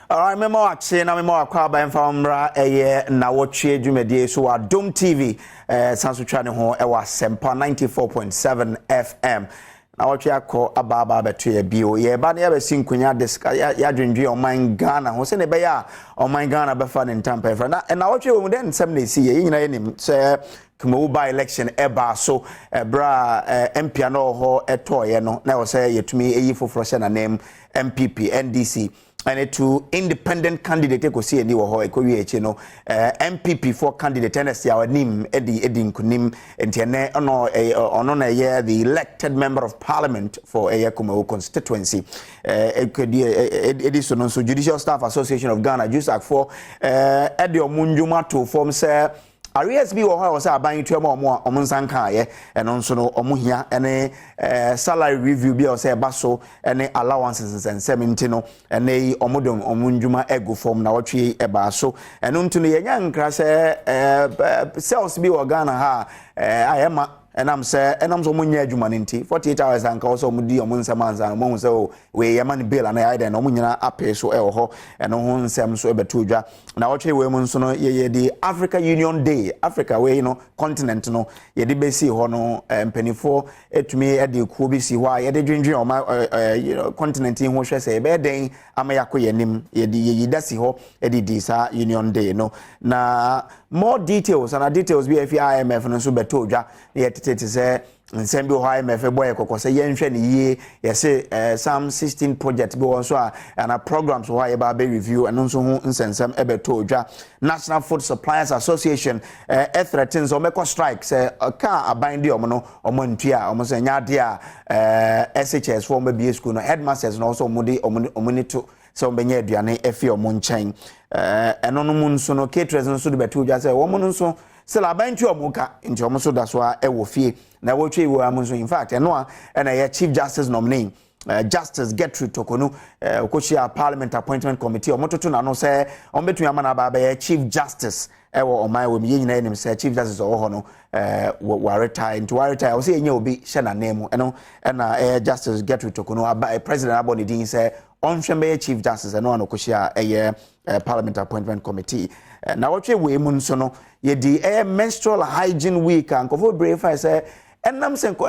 Alright, memo action na memo akwa ba mfa mra Nnawotwi Yi so Adom TV sanso twa ne ho wa Sempa 94.7 FM. Nnawotwi akọ ababa beto ye bio ye ba na ya besi nkunya diska ya dwendwe oman Ghana ho se ne be ya oman Ghana be fa ne ntampa fra na Nnawotwi wo mu den nsem na esi ye nyina ye nim se kumo by election eba so bra MP no ho etoye no na wo se yetumi eyi foforo se na name MPP NDC and to independent candidate ko see any wo ho ekowie echi no MPP for candidate NSC our nim edi nkunim entiene ono na ye the elected member of parliament for Kumo constituency edition so Judicial Staff Association of Ghana JUSAG for edi omunjuma to form say Arias bi wo ha wo say aban tuama omonsanka ye eno nso no omuhia ene salary review bi o say ba so ene allowances and 70 no ene omodon omunjuma ego form Nnawotwi eba so eno ntu no yenya nkra say sales bi wo Ghana ha ayema enam so munya adwuma nti 48 hours anka wo so mudi omunsama anza no mo so we yema ni bill na ya den no munyina ape so e wo ho eno ho nsem so ebeto dwa Nnawotwi we mu nso no ye di Africa Union Day Africa we no continent no ye di besi ho no mpanifo etumi e de kuo bi si ho a ye de dwendwen o continent ho hwe se be den amayako yenim ye di ye dasi ho e di sa Union Day no na more details and details be IMF no so beto dwa ye tete say nsem bi ho IMF boy kokose ye nhwe ne yie ye say some 16 project bi won so and programs ho ye ba be review and nso ho nsensem ebeto dwa National Food Suppliers Association threatens o meko strike say ka aban di omo no omo ntua omo say nya de a SHS for BA school no headmasters no also omo ni to so benye aduane efi omo nchen eno no mu nso no caterers nso de beto dwa say omo nso se la bantu omuka nti omo so da so a ewo fie Nnawotwi Yi wo amunso in fact eno a na ye Chief Justice nominee Justice Gertrude Tokonu okochia Parliament Appointment Committee omototo na no se ombetumi amana ba ye Chief Justice ewo oman we ye nyina enim se Chief Justice oho no wa retire into wa retire o se enye obi hye na name eno na Justice Gertrude Tokonu President aboni din se onhwembe Chief Justice eno an okochia Parliament Appointment Committee Nnawotwi we mu nso no ye di menstrual hygiene week ankofo brave say enam sen ko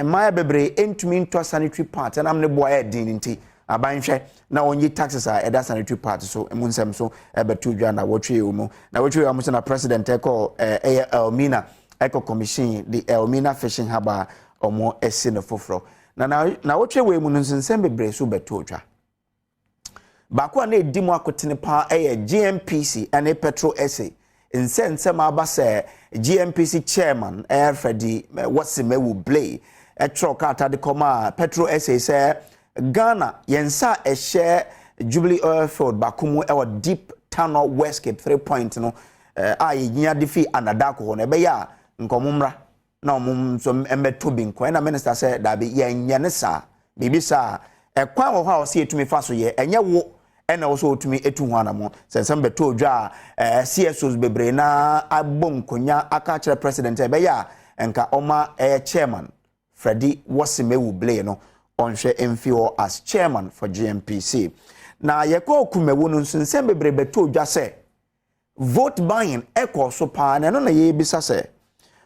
maya bebre entumi into sanitary part enam ne boy din nti abanhwe na onyi taxes eda sanitary part so emunsem so ebetu dwa Nnawotwi Yi mu Nnawotwi Yi amuso na president eko Elmina eko commission the Elmina fishing harbor omo esi no foforo na Nnawotwi Yi mu nsensem bebre so betu dwa bakwa na edimu akotene pa GNPC-Petrosa nsensem abase GNPC chairman Freddy Wasimewu Blay etroka atade koma Petrosa say Ghana yensa ehye Jubilee oil field bakumu ewa deep tunnel west cape 3 point no ayinya defi anadako ho na be ya nkomumra na omum so embeto bi nko na minister say da be yenye ne sa bibi sa ekwan wo ha o se etumi fa so ye enye wo ena also otumi etu ho anamo sensem beto dwa CSOs bebre na abonkonya aka kire president ebe ya enka oma chairman Freddy Wasimewu Blay no onhwe emfio as chairman for GNPC na yeko okumewu no nsensem bebre beto dwa se vote buying eko so pa na no na ye bisa se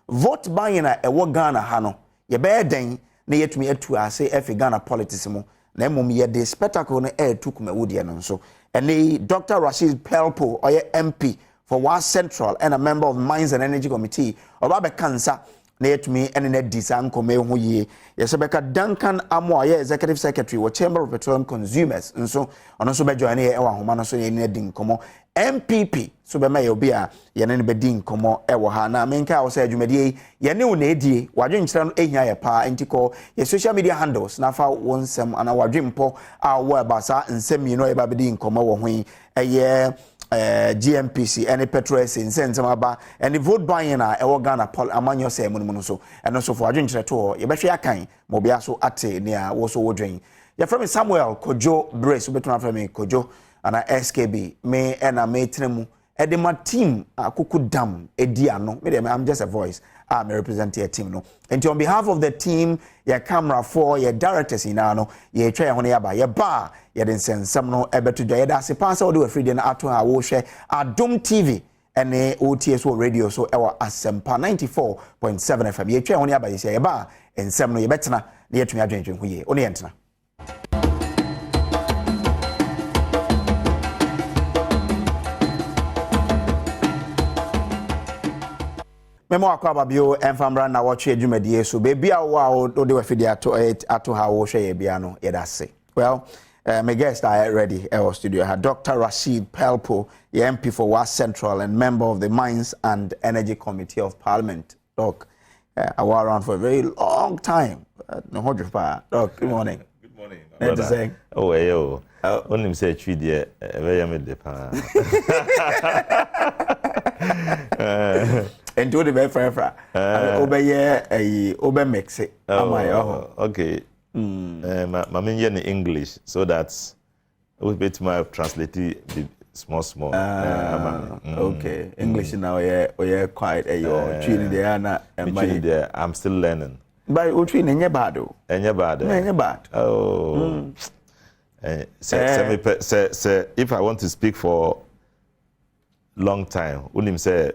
vote buying na ewo Ghana ha no ye be den na yetumi etu ase efi Ghana politics mu na emom ye the spectacle no tukumewu de no so ene Dr. Rashid Pelpo oye MP for West Central and a member of Mines and Energy Committee oba be kansa na yetumi ene na disa nkome ho yie yesebeka Duncan Amo ye executive secretary wo Chamber of Petroleum Consumers nso ono so be join ye ewa homa no so ye ne din komo MPP so be may obi a ye ne be din komo ewo ha na menka wo say adwumadie ye ne wo na edie wadwenkyera no ehia ye pa entiko ye social media handles na fa wonsem ana wadwempo a wo abasa nsem yi no ye ba be din komo wo ho eye GNPC and Petrosa nsensem aba and vote buying na ewo Ghana amanyo say munum so eno so for adwenkyera to ye be hwe akan mo bia so ate ne a wo so wodwen ye from Samuel Kojo Brace betuna from Kojo ana SKB me ena me tenemu edema team akuku dam edi ano me dem I'm just a voice me represent your team no. And on behalf of the team, your camera for your directors in ano, your try on your bar, your then send some no ebe to joy. That's a pass all do a free dinner at our share Adom TV and the OTSO radio so our Asempa 94.7 FM. Your try on your bar, your bar, and some no your better near to me drinking we only enter. Memo akwaba bio emfamra na watch Nnawotwi so baby a wo de wafidi ato ha wo hwe ye bia no yedase. Well, my guests are ready our studio. Dr. Rashid Pelpo, the MP for West Central and member of the Mines and Energy Committee of Parliament. Doc, I was around for a very long time. Doc, good morning. Good morning. Oh, yo. Only him say tree there. Very made the and do the very obey mix it. Okay. I'm in English, so that's a bit my translated small. Okay. English now, yeah, quite a tree there. I'm still learning. But you train in your bad. Oh. Say, if I want to speak for long time, Unim say,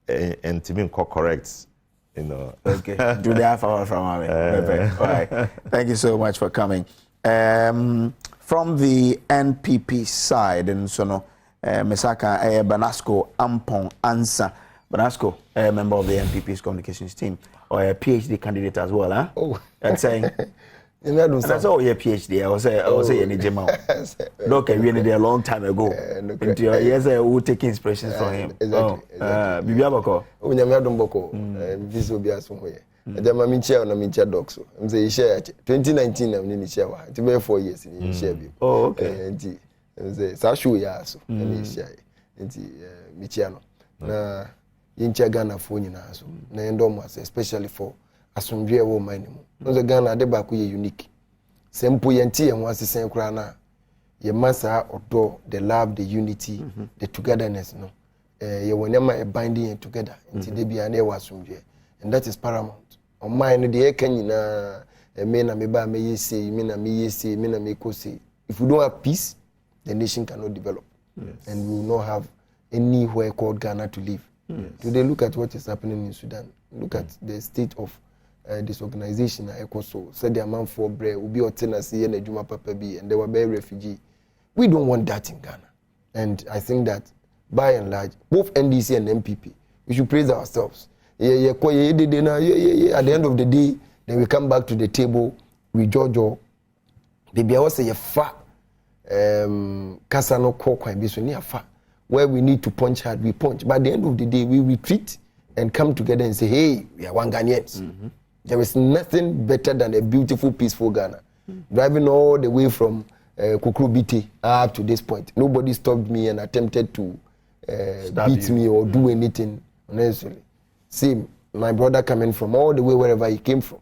and to be correct, you know. Okay, do that for from me. All right. Thank you so much for coming. From the NPP side, and so no, Mesaka Banasco Ampon Ansa. Banasco, a member of the NPP's communications team, or a PhD candidate as well, huh? Oh, that's saying. That's all your PhD. I was say any Jim. Look, I really did a long time ago. Yes, I will take inspiration from him. Exactly. Bibiabako. Unyamyadomboko. This will be as somewhere. The Mamincha and Amincha docs. I'm saying share 2019. I'm in share. It's been 4 years in share. Oh, okay. And Sashu Yaso. And share. And Michiano. Na Incha Ghana phone in us. Na endomas, especially for asomdwe wo manimo no Ghana de ba ko ye unique sempo yenti en wase sen kura na ye masa odo the love the unity the togetherness no ye wonema e binding together nti de bia na e wasomdwe, and that is paramount on mine de e kan nyina me na me ba me yesi me na me yesi me na me kosi. If we don't have peace, the nation cannot develop. And we will not have anywhere called Ghana to live. Today look at what is happening in Sudan. Look at the state of this organization so said the amount for bread will be tenancy and a Juma Papa B, and they were very refugee. We don't want that in Ghana. And I think that by and large, both NDC and MPP, we should praise ourselves. At the end of the day, then we come back to the table with Jojo. Baby, I was say fa Kasano Kokwa Bisoni fa where we need to punch hard, we punch. But at the end of the day, we retreat and come together and say, hey, we are one Ghanaians. There is nothing better than a beautiful, peaceful Ghana. Driving all the way from Kukrubiti up to this point. Nobody stopped me and attempted to beat me or do anything unnecessarily. See, my brother coming from all the way wherever he came from.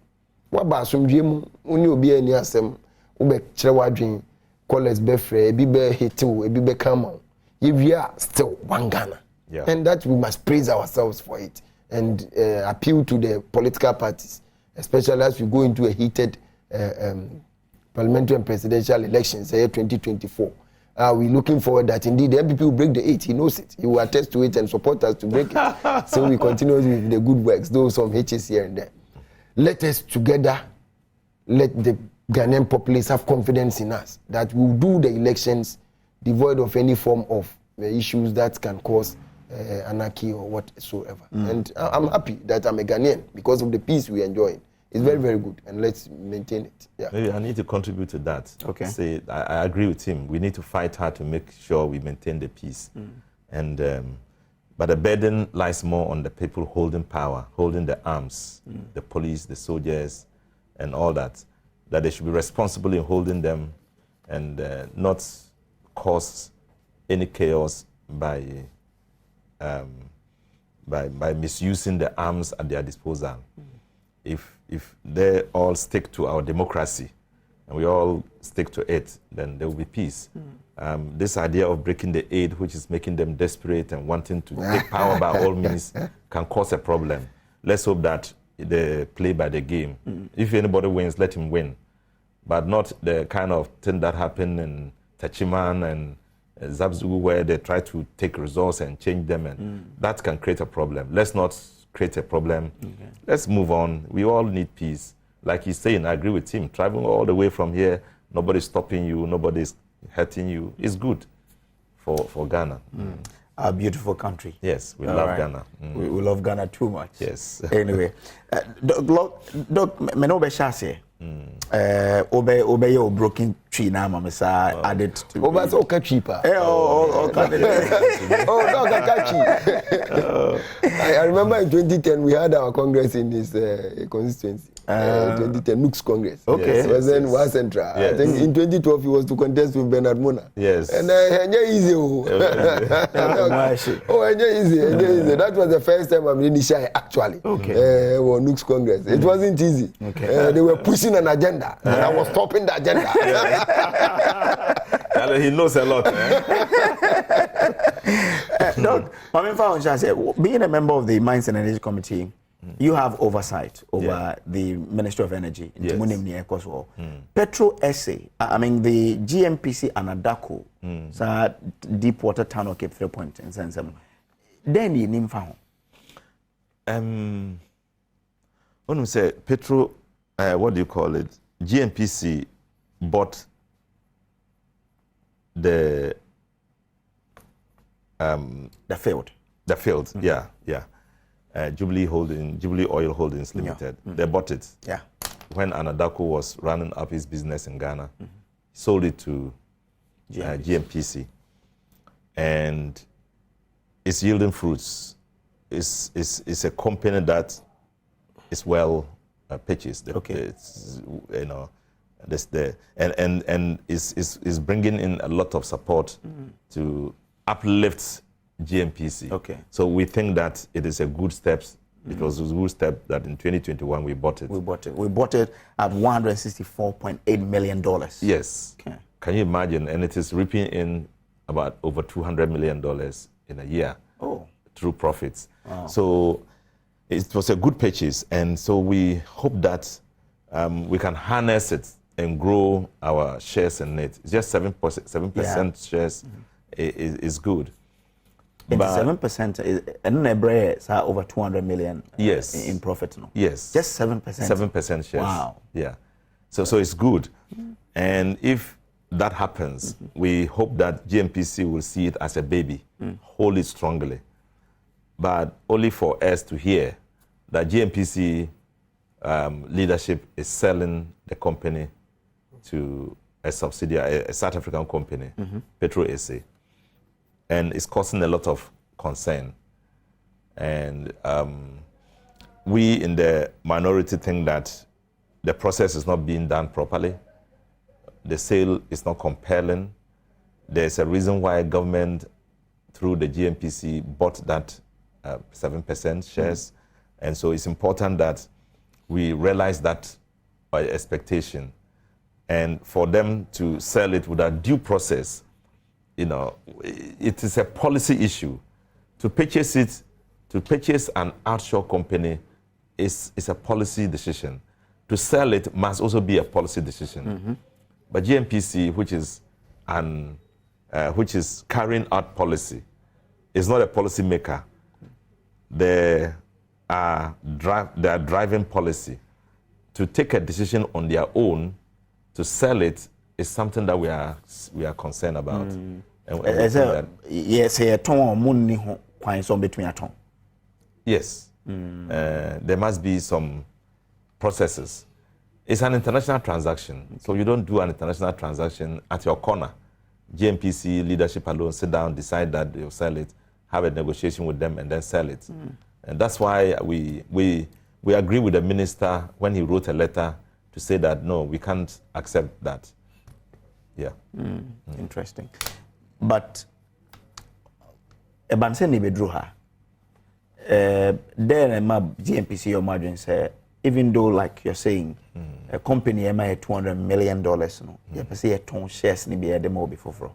What about some dream? When you be any asem, ube chrewadrin, callers befre, ebibe hitu, ebibe kama. If we are still one Ghana. Yeah. And that we must praise ourselves for it and appeal to the political parties, especially as we go into a heated parliamentary and presidential elections, 2024. We're looking forward that indeed the MPP will break the 8. He knows it. He will attest to it and support us to break it. So we continue with the good works, though some hitches here and there. Let us together, let the Ghanaian populace have confidence in us that we'll do the elections devoid of any form of issues that can cause anarchy or whatsoever. And I'm happy that I'm a Ghanaian because of the peace we enjoy. It's very, very good, and let's maintain it. Yeah. Maybe I need to contribute to that. Okay. Say, I agree with him. We need to fight hard to make sure we maintain the peace. And but the burden lies more on the people holding power, holding the arms, the police, the soldiers, and all that. That they should be responsible in holding them, and not cause any chaos by misusing the arms at their disposal. If they all stick to our democracy and we all stick to it, then there will be peace. This idea of breaking the aid, which is making them desperate and wanting to take power by all means, can cause a problem. let's hope that they play by the game. If anybody wins, let him win. But not the kind of thing that happened in Tachiman and Zabzugu where they try to take results and change them, and that can create a problem. Let's not create a problem. Okay. Let's move on. We all need peace. Like he's saying, I agree with him. Traveling all the way from here, nobody's stopping you, nobody's hurting you. It's good for Ghana. Our beautiful country. Yes, we love Ghana. We love Ghana too much. Yes. Anyway, Doc, me no be shase. Obey your broken tree now, mama. Added to. Oh, that's okay cheaper. Oh, I remember in 2010 we had our congress in this constituency. 2010 Nooks Congress. Okay. It was in Wa Central. Yes. I think in 2012 he was to contest with Bernard Mona. Yes. And easy. Oh, easy. That was the first time I'm really shy, actually. Okay. For Nooks Congress. It wasn't easy. Okay. They were pushing an agenda, and I was stopping the agenda. He knows a lot. Doc, being a member of the Mines and Energy Committee, you have oversight over the Ministry of Energy. Yes. Petro SA, I mean the GNPC and Adako, so deep water town or Cape 3 Point and Sensum. Then you name found. When we say Petro, what do you call it? GNPC bought the field. The field, yeah. Jubilee Oil Holdings Limited. They bought it. Yeah. When Anadako was running up his business in Ghana, sold it to GNPC, and it's yielding fruits. It's a company that is well purchased. It's, and is bringing in a lot of support to uplift GNPC. Okay. So we think that it is a good step. It was a good step that in 2021 we bought it. We bought it at $164.8 million. Yes. Okay. Can you imagine? And it is reaping in about over $200 million in a year. Oh. Through profits. Wow. So it was a good purchase, and so we hope that we can harness it and grow our shares in it. It's just 7% shares is good. 7% is over 200 million. Yes. In profit. No? Yes. Just 7%. 7% shares. Wow. Yeah. So it's good, and if that happens, we hope that GNPC will see it as a baby, hold it strongly, but only for us to hear that GNPC leadership is selling the company to a subsidiary, a South African company, Petro SA, and it's causing a lot of concern. And we in the minority think that the process is not being done properly. The sale is not compelling. There's a reason why government, through the GNPC, bought that 7% shares. And so it's important that we realize that by expectation. And for them to sell it without due process, it is a policy issue. To purchase an offshore company is a policy decision. To sell it must also be a policy decision. But GNPC, which is carrying out policy, is not a policy maker. They are driving policy. To take a decision on their own, to sell it, is something that we are concerned about. Yes, yes. There must be some processes. It's an international transaction, so you don't do an international transaction at your corner. GNPC leadership alone sit down, decide that they'll sell it, have a negotiation with them, and then sell it. And that's why we agree with the minister when he wrote a letter to say that no, we can't accept that. Yeah. Interesting. But Ebanse ni bedruha. Then GNPC your margin say, even though like you're saying, a company might $200 million, no, you say a ton shares ni be a demo before.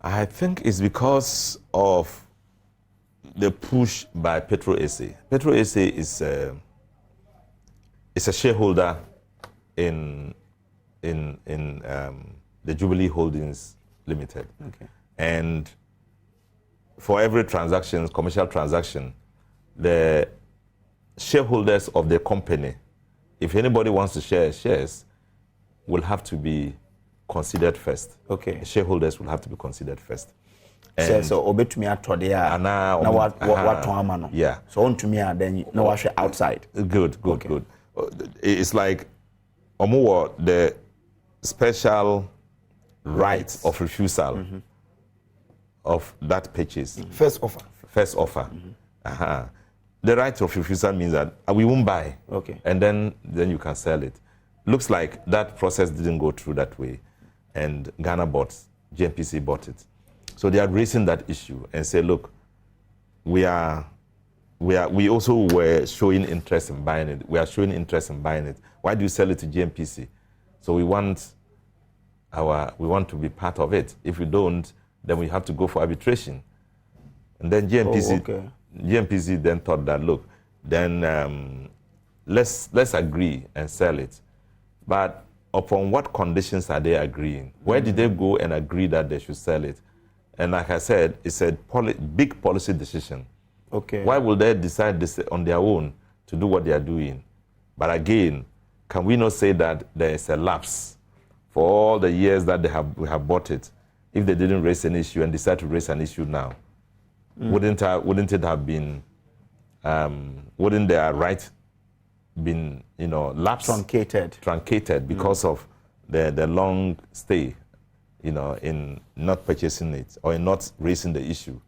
I think it's because of the push by Petrosa. Petrosa is a shareholder in the Jubilee Holdings Limited. Okay. And for every transaction, commercial transaction, the shareholders of the company, if anybody wants to share shares, will have to be considered first. Okay. The shareholders will have to be considered first. So obetumi atode a na what no. Yeah. So on to me then no wash outside. Good. It's like the special right of refusal of that purchase. First offer. The right of refusal means that we won't buy. Okay. And then you can sell it. Looks like that process didn't go through that way, and GNPC bought it. So they are raising that issue and say, look, we also were showing interest in buying it. We are showing interest in buying it. Why do you sell it to GNPC? So we want to be part of it. If we don't, then we have to go for arbitration. And then GNPC then thought that, look, then let's agree and sell it. But upon what conditions are they agreeing? Where did they go and agree that they should sell it? And like I said, it's a big policy decision. Okay. Why will they decide this on their own to do what they are doing? But again, can we not say that there is a lapse for all the years that we have bought it? If they didn't raise an issue and decide to raise an issue now, wouldn't it have been? Wouldn't their right been lapsed? Truncated because of the long stay, in not purchasing it or in not raising the issue.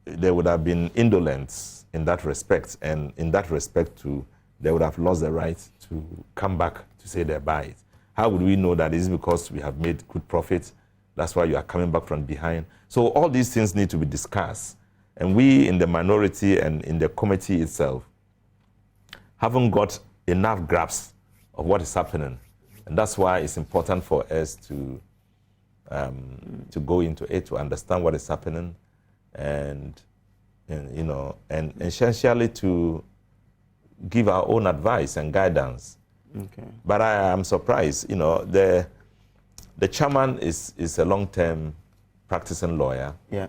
There would have been indolence in that respect, and in that respect too, they would have lost the right to come back to say they buy it. How would we know that? Is it because we have made good profits? That's why you are coming back from behind. So all these things need to be discussed. And we in the minority and in the committee itself haven't got enough grasp of what is happening. And that's why it's important for us to go into it, to understand what is happening, and essentially to give our own advice and guidance. Okay. But I am surprised, the chairman is a long-term practicing lawyer. Yeah.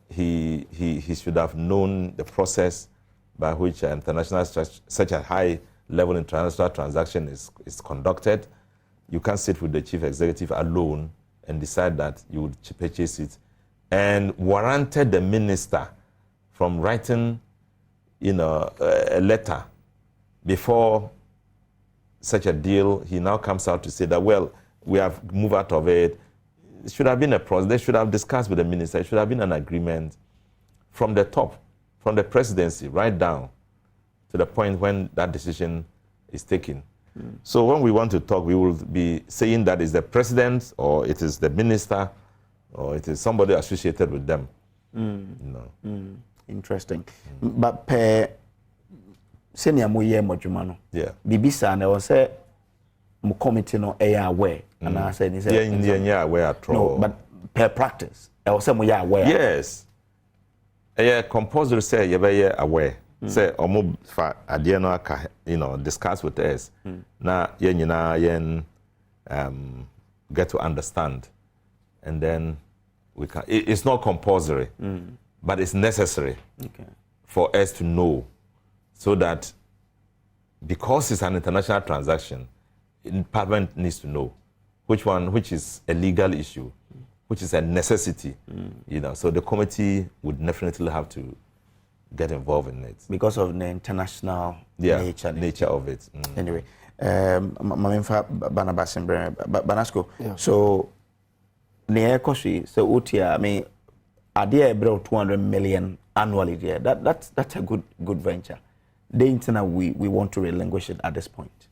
He should have known the process by which such a high-level international transaction is conducted. You can't sit with the chief executive alone and decide that you would purchase it, and warranted the minister from writing, a letter before such a deal. He now comes out to say that, well, we have moved out of it. It should have been a process. They should have discussed with the minister. It should have been an agreement from the top, from the presidency, right down to the point when that decision is taken. So when we want to talk, we will be saying that it's the president, or it is the minister, or it is somebody associated with them. Interesting. But senior muye mojumano. Yeah. Bibisa na wose mu committee no aware. And I said he said yeah, aware at all. No, but per practice, I was say aware. Yes. Compulsory say you be aware. Say omo fa ade no aka, discuss with us. Na ye nyina yen get to understand, and then we can. It's not compulsory, but it's necessary for us to know, so that because it's an international transaction, Parliament needs to know which is a legal issue, which is a necessity. So the committee would definitely have to get involved in it because of the international nature of it. Anyway, Mamemfa Banasco. So near Koshi, so Utia, I mean, idea about 200 million annually there. That's a good venture. The internet we want to relinquish it at this point.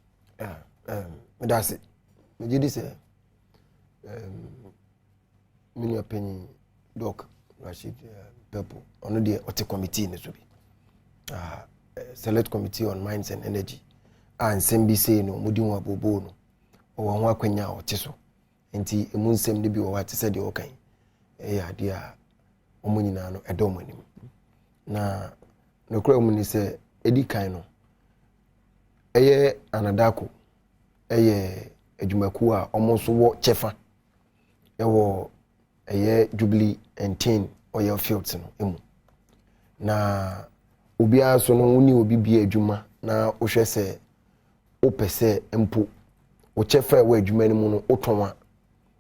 That's it. You did say, many opinion, Doc Rashid Purple, on the committee in the select committee on mines and energy, and Sembi say no, Mudinwa Bobono, or one Quenya or Tiso, and Tea, a moon Sem Debi or what said the okay. Yeah, dear omo nyina no edo mo anim na no kura mu ni se edi kan no eye anadako eye adwumaku a omo so wo chefa ewo eye Jubilee and 10 oil fields no emu na obia so no woni obi bia adwuma na wo hwe se opese empo wo chefa we adwuma ni mu no otonwa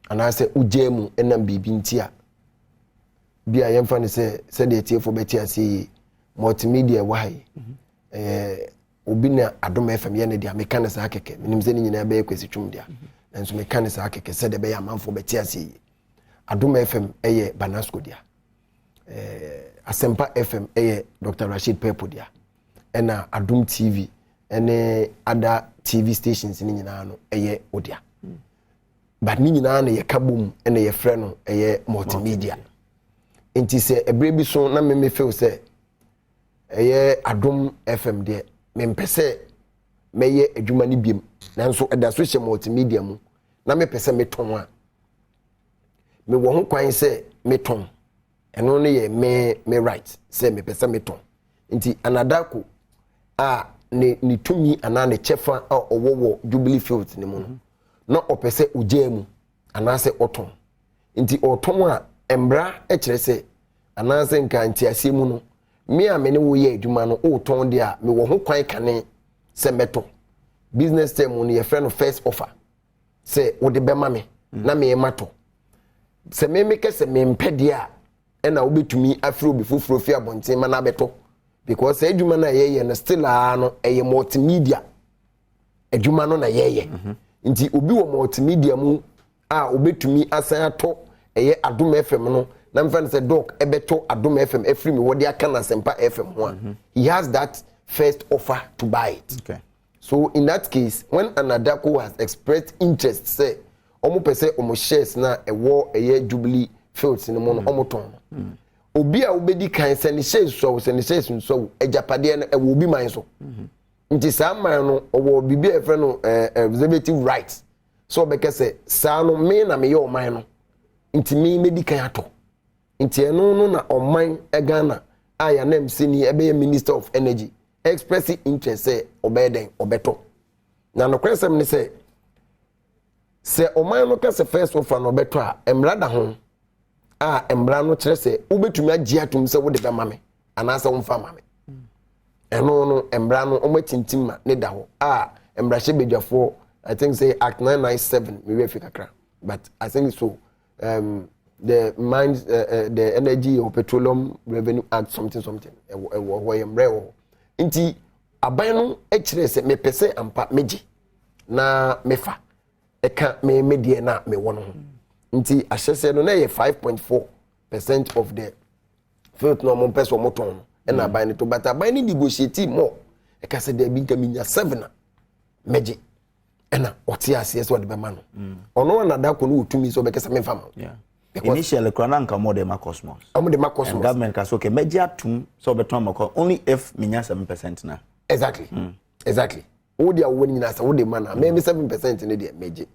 anase ugemu enam bibi ntia bia yemfa ne se de tiefo beti ase multimedia wahai obi na Adom FM ye ne dia meka ne sa keke minim se ni nyina be kwesi twum dia nanso meka ne sa keke se de be ya manfo beti ase Adom FM eye Banasco dia Asempa FM eye Dr. Rashid Pepo dia ena Adom TV ene other TV stations ni nyina no eye odia but ni nyina na ye kabom ene ye frɛ no eye multimedia enti se ebre bi so na me feel se eye Adom FM de me mpese meye adwuma ni biem nanso eda so hye multimedia mu na me pese me ton a me wo ho kwan se me ton eno ne ye me right se me pese me ton enti anadako a ni tumi ana ne chefa a owowo Jubilee Fields ne mu no na opese ugemu ana se oton nti oton a embra e kire se ana se nka nti ase mu no me a me ne wo ye adwuma no oton de a me wo ho kwan kane se meto business term no ye friend first offer se wo de bema me na me mato se me kese me mpede a e na wo betumi afro bi foforo fi abonten ma na beto because adwuma na ye no still no eye multimedia adwuma no na ye nti obi wo multimedia mu a obetumi asan ato eye Adom FM no na mfa se doc ebeto Adom FM efri me wodi aka na Sempa FM ho he has that first offer to buy it. Okay. So in that case when Anadako has expressed interest say omo pese omo shares na ewo eye Jubilee Fields ni mo no omo ton obi a obedi kan se ne shares so ejapade na ewo obi man so nti saa man no owo bibi efre no reservative rights so obeke se saa no me na me ye o man no nti me medi kan ato nti eno no na o man Ghana aya na msini ebe Minister of Energy expressing interest say obeden obeto na no kwesem ne se o man no ka se first offer no obeto a emra da ho a emra no kire se ubetumi agye atum se wo de be mame anasa wo mfa mame eno no emra no o matintim ma ne da ho a emra hye bedwafo I think say Act 997 we we kakra but I think so the mines the energy or petroleum revenue act something where emra nti aban no e kire se me pese ampa meji na mefa eka me medie na me wono nti ahyese no na ye 5.4% of the field no mo peso mo ton na aban to but aban ni negotiate more e ka se de bi nka minya 7 meji ena otia cs what be man ono na da ko no otumi so be kesa me fama initially krana nka mo de Cosmos amo de Cosmos and government ka so okay meji atum so be ton mako only if minya 7% na exactly wo dia wo nyina sa wo de man na me 7% ne de meji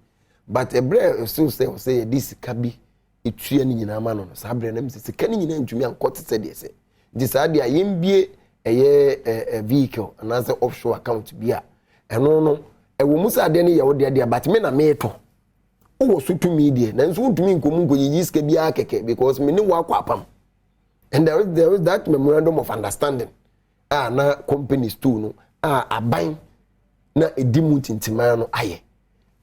but ebre still say this kabi etua ni nyina ma no sa bre na mse ka ni nyina ntumi ankot se de se di sa de ayembie eye vehicle anase offshore account bia eno no ewo musa de ne ye wo de but me na me to wo so tumi de na nso tumi nkomu nkoyi ska bia keke because me ne wo akwapam and there is that memorandum of understanding na companies too no aban na edimu tintima no aye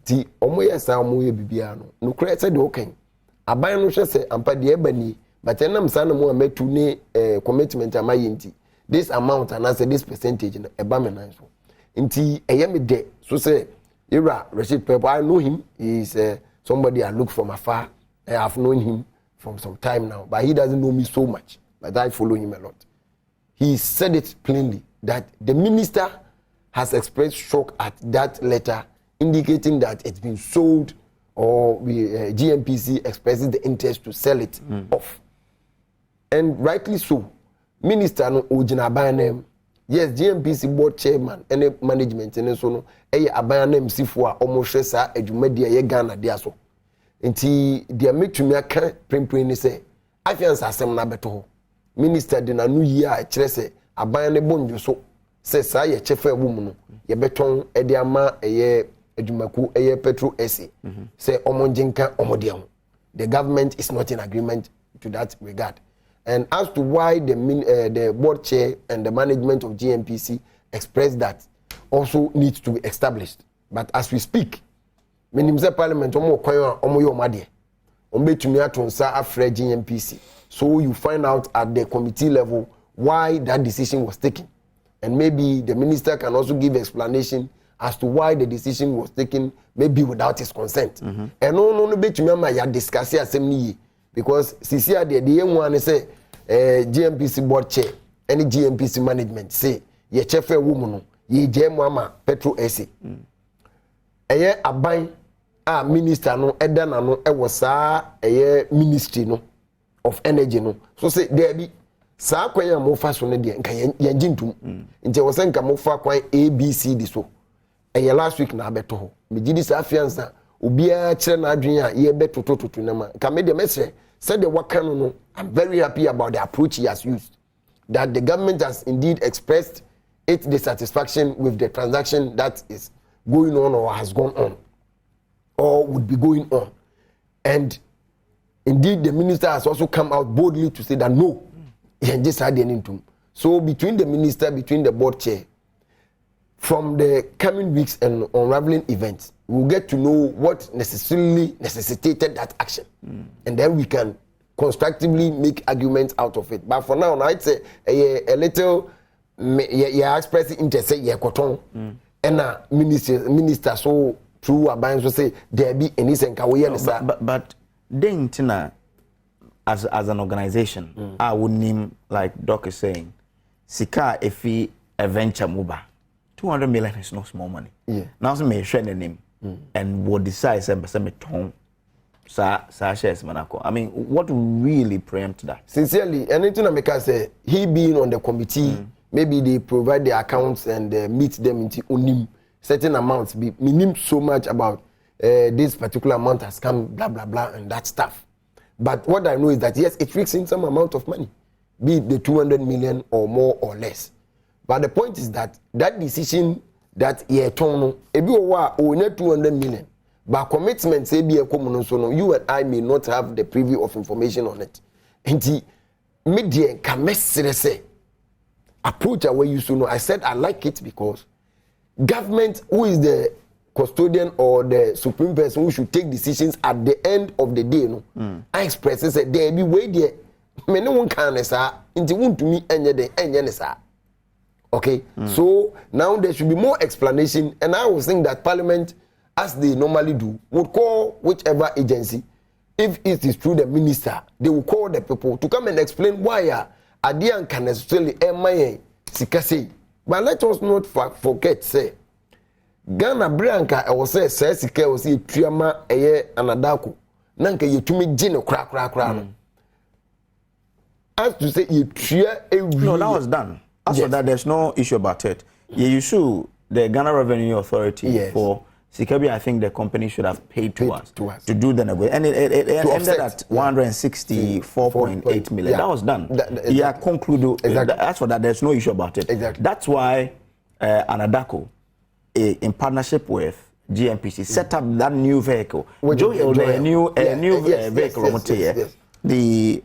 ti omo yesa omo ye bibia no kure se de okan aban no hwe se ampa de ebani but enam sa na mo ametu ne commitment amaye nti this amount and as this percentage no eba me nan so nti eye me de so say Ira Rashid Pepo, I know him. He's somebody I look from afar. I have known him from some time now, but he doesn't know me so much. But I follow him a lot. He said it plainly that the minister has expressed shock at that letter, indicating that it's been sold, or GNPC expresses the interest to sell it off. And rightly so. Minister no ojina banem. Yes, GNPC board chairman and management and so no abana msifo a omohwe sa adwumadi ye Ghana dia so nti dia metumi aka prempren ni say afiance asem na beto minister de na nu yi a kire se aban ne bonjo so se sa ye chefa ewu mu no ye beton e de ama eye adwumaku eye petrol ese se omonjinka omode ho. The government is not in agreement to that regard. And as to why the board chair and the management of GNPC expressed that also needs to be established. But as we speak, minimum parliament after GNPC. So you find out at the committee level why that decision was taken. And maybe the minister can also give explanation as to why the decision was taken, maybe without his consent. And no bet me ya discuss assembly because CCR the one say GNPC board chair any GNPC management say ye chefe woman ye je mama petrol ese. Eye aban a minister no eda na no e wo saa eye ministry no of energy no. So say there be saa kwan ya mo fa so no de nka ya gintum. Nti wo se nka mo fa kwan ABC di so. Eye last week na abeto ho me gidi sa afiansa obia kire na adwen a ye beto toto na ma ka me de mesre said the wakano no. I'm very happy about the approach he has used, that the government has indeed expressed its dissatisfaction with the transaction that is going on or has gone on or would be going on. And indeed the minister has also come out boldly to say that no, he just had an interim. So between the minister, between the board chair, from the coming weeks and unraveling events, we'll get to know what necessarily necessitated that action. And then we can constructively make arguments out of it. But for now, I'd say a little, expressing interest, and minister so through a bank so say there be any sense. But then, as an organization, I would name, like Doc is saying, Sika Efi Adventure Muba. 200 million is not small money. Yeah. Now, some may share the name and what decide some tone. Shares Manako. I mean, what really preempt that? Sincerely, anything I make say he being on the committee, maybe they provide the accounts and meet them into unim certain amounts. Be minim so much about this particular amount has come, blah blah blah, and that stuff. But what I know is that yes, it fixes in some amount of money, be it the 200 million or more or less. But the point is that decision that ye tono ebi owa o net 200 million. But commitment say be a common so no, you and I may not have the preview of information on it. Nti media can message say approach away you so know. I said I like it because government, who is the custodian or the supreme person who should take decisions at the end of the day, no. I express say there be way there. Me no one can say nti won to me enye say. Okay? So now there should be more explanation, and I was saying that Parliament, as they normally do, would call whichever agency. If it is through the minister, they will call the people to come and explain why Adian can necessarily MIA Sikase. But let us not forget, say, Ghana Branca, I was say, Sika was a Triama, a year, and a Daku. Nanka, you to me, Gino, crack. As to say, you tria a no, that was done. As for that, there's no issue about it. You sue the Ghana Revenue Authority for Sikabi. I think the company should have paid to us to do the negotiation, and it ended at 164.8 million. That was done. Concluded. Exactly. As for that, there's no issue about it. Exactly. That's why Anadako, in partnership with GNPC, set up that new vehicle. The new vehicle. The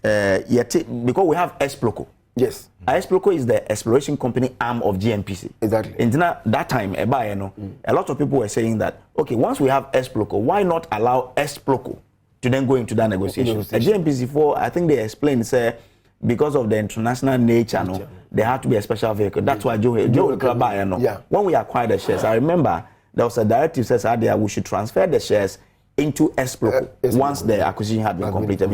because we have Exploco. Yes. Exploco is the exploration company arm of GNPC. Exactly. And that time, a lot of people were saying that, okay, once we have Exploco, why not allow Exploco to then go into that negotiation? At GNPC4, I think they explained, say, because of the international nature, no, there had to be a special vehicle. That's why Joe when we acquired the shares, I remember there was a directive says that we should transfer the shares into Exploco once the acquisition had been completed.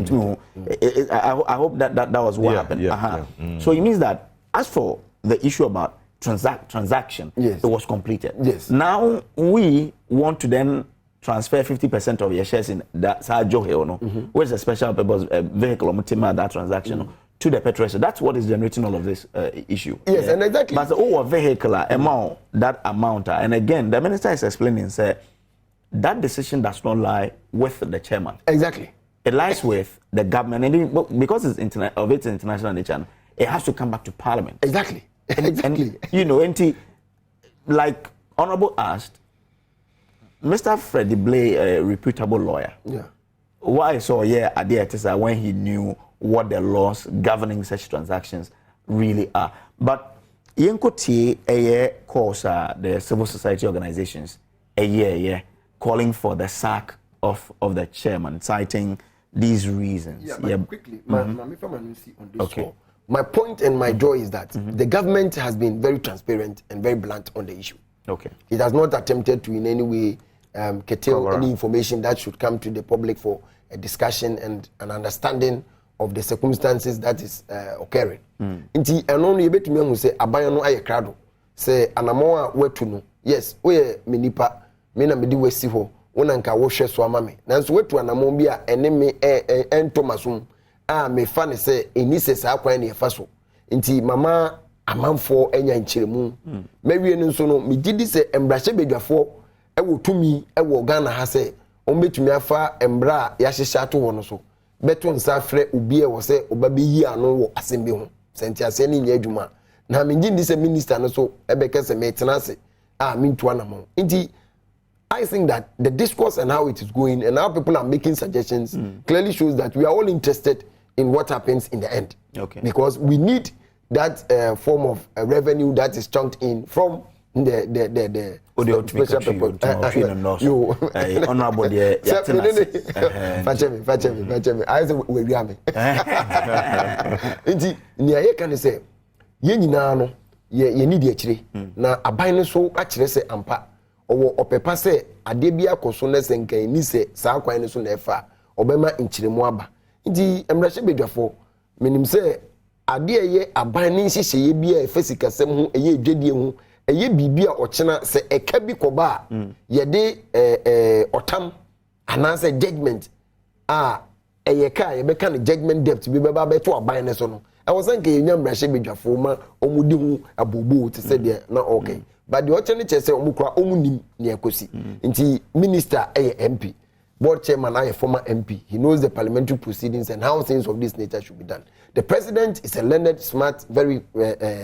I hope that was what happened. So it means that as for the issue about transaction, it was completed. Yes. Now we want to then transfer 50% of your shares in that which is a special purpose vehicle that transaction to the Petrosa. That's what is generating all of this issue. Yes, and exactly. But the vehicle amount, that amount, and again, the minister is explaining, say, that decision does not lie with the chairman. Exactly. it lies with the government, and because it's of its international nature, it has to come back to Parliament. Exactly. Exactly. And like Honorable asked, Mr. Freddie Blay, a reputable lawyer. Yeah. Why so idea when he knew what the laws governing such transactions really are. But Yenkoti calls the civil society organizations calling for the sack of the chairman, citing these reasons. Yeah, but quickly, on this score. My point and my joy is that the government has been very transparent and very blunt on the issue. Okay. It has not attempted to in any way curtail any information that should come to the public for a discussion and an understanding of the circumstances that is occurring. Inti eno no yebetumi hu se aban no aye krado se anamo a wetu no yes we menipa me na medi wasi ho wona nka wo hwe so ama me nanso wetu anamo bi a ene me entomasum a me fa ne se eni se sa kwan ne fa so inti mama amanfo enya nkyeremu mawie no nso no me gidi se embrahye bedwafo ewo tumi ewo Ghana ha se ombetumi afa embra ya hyehya to wo no so beto nsa frɛ obi e wo se obabeyi ano wo asembe ho senti ase ni nya adwuma na me ngindi se minister no so ebeke se me tenase a me ntua na mo nti I think that the discourse and how it is going and how people are making suggestions clearly shows that we are all interested in what happens in the end. Okay. Because we need that form of revenue that is chunked in from the special people. Honorable Fachemi. I say we grab Inti ni aye kan say ye nyina no ye need akire na aban no so akire say ampa owo opepa say ade bia koso na senkan ni say saa kwan no so na efa obema nkyiremu aba nti emrahye bedwafo menim say ade ye aban ni hyehyɛ ye bia efesika sem ho eye dwedie ho eye bibia ochena se eka bi koba ye de otam anase judgment eye ka ye beka no judgment debt bi beba beto aban ne so no I was saying ye nyamrahye bedwafo ma omudi hu abobo te se de na okay but the ochene che se omukura omunim ne ekosi nti minister MP board chairman and a former MP. He knows the parliamentary proceedings and how things of this nature should be done. The president is a learned, smart, very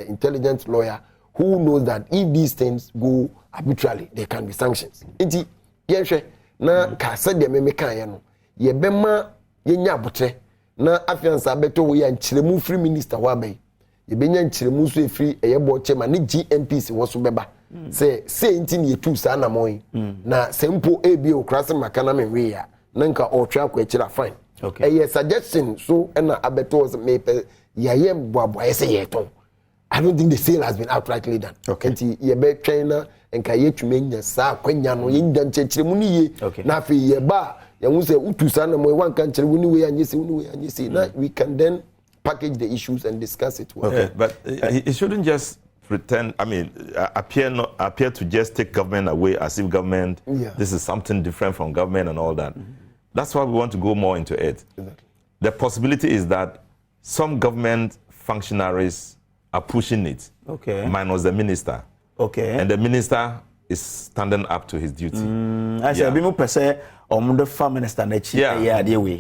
intelligent lawyer who knows that if these things go arbitrarily, there can be sanctions. Inti yenhwe na ka said de meme kan ye no ye bema ye nya abotre na afiansa beto we ya nkyeremu free minister wa bai ye benya nkyeremu so free eye board chairman ni GNPC wo so beba say inti ni etu sa na moy na sempo ebi okrase makana menwe ya nanka otwa kwa kira fine okay suggestion so na abeto me ye boabo ye say yeton I don't think the sale has been outrightly done okay nti ye be twena nka ye twumenya sa kwanya no ye nda nkyeremu ni ye na afi ye ba ye hu say utu sa na moy wanka nkyeremu ni we anyese na we can then package the issues and discuss it well. Okay, but it shouldn't just pretend, appear to just take government away as if government, this is something different from government and all that. That's why we want to go more into it. Exactly. The possibility is that some government functionaries are pushing it, minus the minister. Okay. And the minister is standing up to his duty. I say,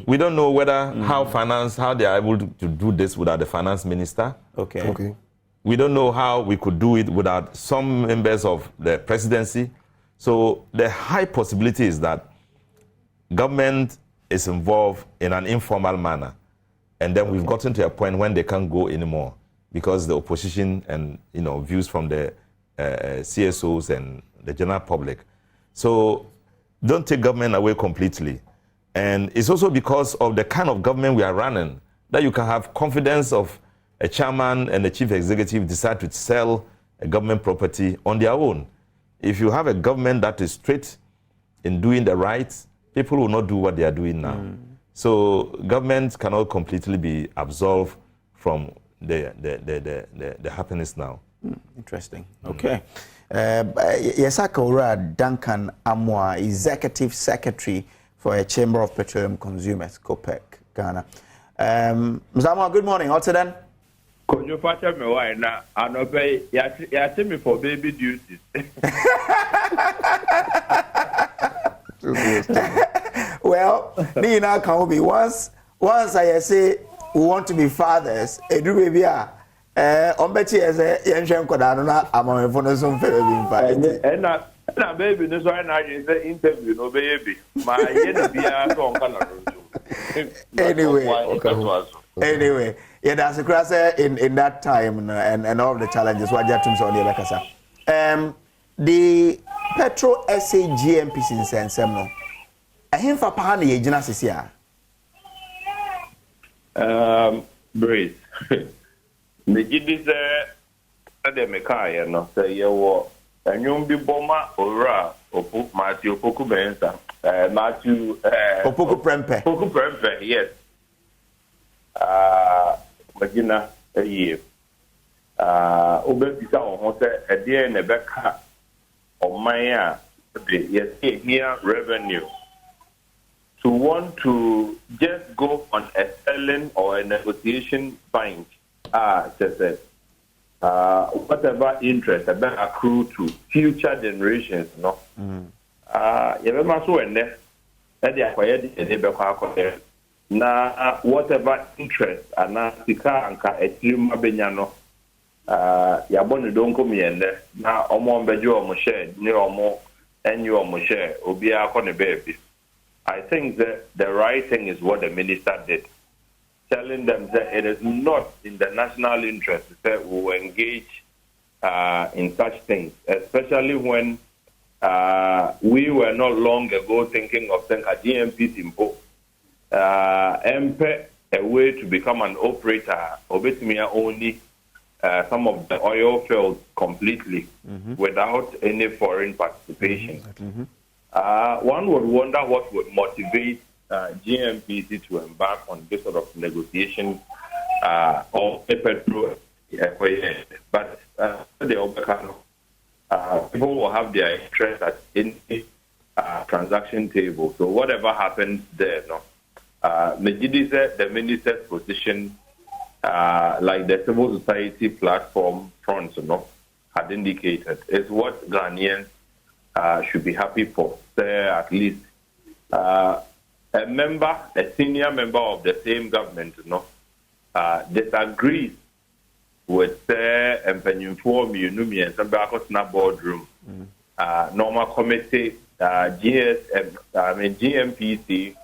we don't know whether how they are able to do this without the finance minister. Okay. We don't know how we could do it without some members of the presidency. So the high possibility is that government is involved in an informal manner. And then we've gotten to a point when they can't go anymore because the opposition and views from the CSOs and the general public. So don't take government away completely. And it's also because of the kind of government we are running that you can have confidence of a chairman and a chief executive decide to sell a government property on their own. If you have a government that is straight in doing the right, people will not do what they are doing now. So government cannot completely be absolved from the happiness now. Interesting. Okay. Yesaka Ora Duncan Amwa, Executive Secretary for a Chamber of Petroleum Consumers, COPEC, Ghana. Mzamwa, good morning. What's it then? Could you patch me why now? I know you me for baby duties. Well, me now can be once I say we want to be fathers, a do baby on betty as a young Kodana among Fonoson Ferry. And na baby, this one I is the interview, no baby. My yet be a song Anyway, yeah, that's a cross in that time and all the challenges what Jatum's on the Lakasa. The Petro SA GNPC in Sensemno. A him for Pani Genasisia. Brace. The Gidis the Mekaya, no, say you and you'll be Boma or Matthew Poku Bensa, Matthew Opoku Prempe. Poku Prempe, yes. Magina a year. Obesita on a dear in a back of my yes, here revenue. To want to just go on a selling or a negotiation bind, just whatever interest that accrue to future generations, no. You remember so and then they acquired the na whatever interest ana sika anka etirim abenyano ya bonu don komi ende na omo mbejo omo share ni omo enyi omo share obi akọ baby. I think that the right thing is what the minister did, telling them that it is not in the national interest that we will engage in such things, especially when we were not long ago thinking of a GNPC a way to become an operator, obviously only some of the oil fields completely without any foreign participation. One would wonder what would motivate GNPC to embark on this sort of negotiation or a petrol. But people will have their interest at any transaction table. So whatever happens there, no. Megidi said the minister's position, like the civil society platform front, had indicated, is what Ghanaians should be happy for. At least a senior member of the same government, disagrees with Empenyinfo boardroom, normal committee, GNPC,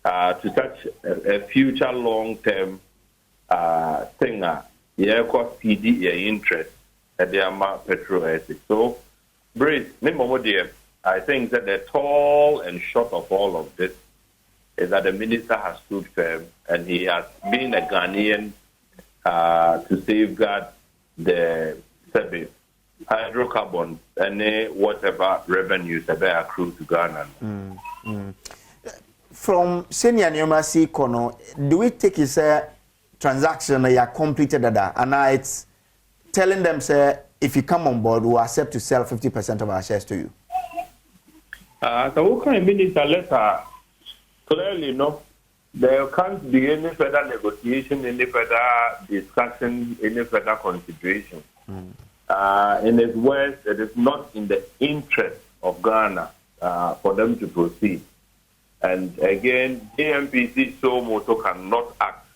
to such a future long-term thing, CD interest at the petrol ethics. So, Brace, I think that the tall and short of all of this is that the minister has stood firm and he has been a Ghanaian to safeguard the hydrocarbons and whatever revenues that they accrue to Ghana. From senior Nyomasi Kono, do we take his transaction you completed that and now it's telling them say if you come on board we'll accept to sell 50% of our shares to you? So what kind of minister letter clearly there can't be any further negotiation, any further discussion, any further consideration. In his words, it is not in the interest of Ghana for them to proceed. And again, GNPC so moto cannot act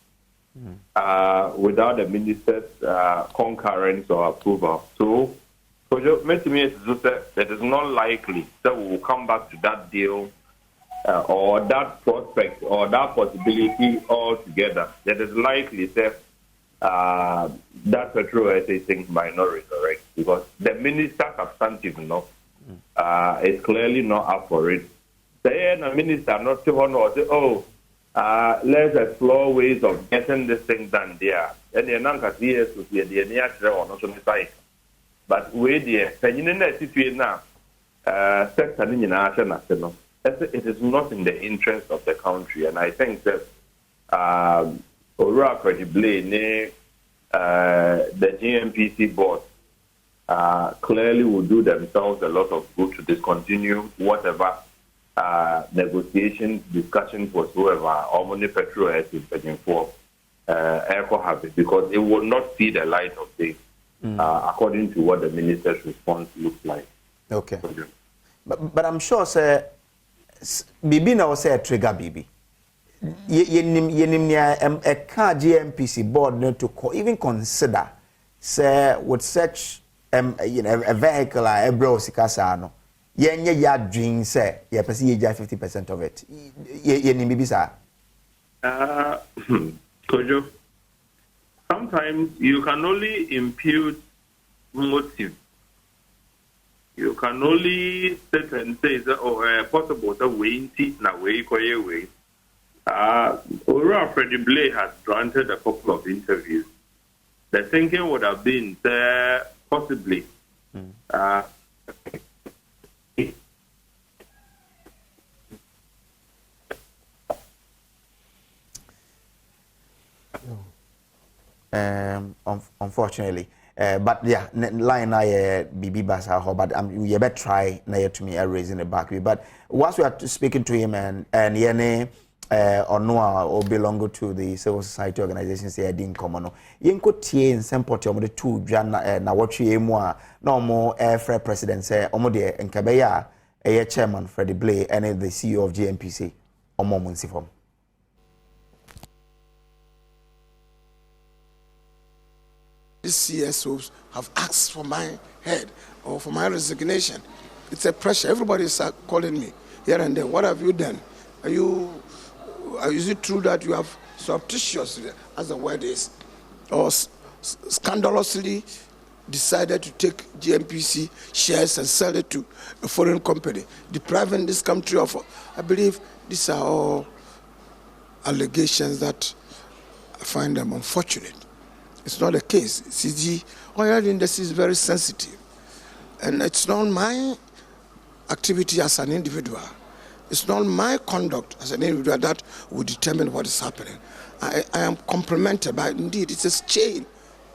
without the minister's concurrence or approval. So it is not likely that we will come back to that deal or that prospect or that possibility altogether. It is likely that that petrol SA thing might not resurrect because the minister substantive is clearly not up for it. The minister not to say, let's explore ways of getting this thing done there. And the Nanka CS to see the near or not on the site. But we the situation now, sector in national, it is not in the interest of the country. And I think that Ora credibly, the GNPC board clearly will do themselves a lot of good to discontinue whatever negotiations, discussions whatsoever, or money petrol has been paying for aircraft habit because it will not see the light of day, according to what the minister's response looks like. Okay. But I'm sure, sir, bibi na wo say trigger bibi yenim nia GNPC board no to even consider say with such a vehicle a bro sikasa no yenye ya dream say ye person ye 50% of it yenim bibi sa Kojo, sometimes you can only impute motive. You can only sit and say that possible that we na way. Ora Freddie Blay has granted a couple of interviews. The thinking would have been possibly unfortunately but yeah line I BB Basa but you better try na to me raising the back but whilst we are speaking to him and yene or no or belong to the civil society organizations say didn't come no yenko tie nsempoti omo de two Nnawotwi Yi mu a no more air president say omo de nkabeya chairman Freddie Blay and the CEO of GNPC omo munsifom. The CSOs have asked for my head or for my resignation. It's a pressure. Everybody is calling me here and there. What have you done? Is it true that you have surreptitiously, as the word is, or scandalously decided to take GNPC shares and sell it to a foreign company, depriving this country of? I believe these are all allegations that I find them unfortunate. It's not a case. CG oil industry is very sensitive, and it's not my activity as an individual. It's not my conduct as an individual that will determine what is happening. I am complimented by, indeed, it's a chain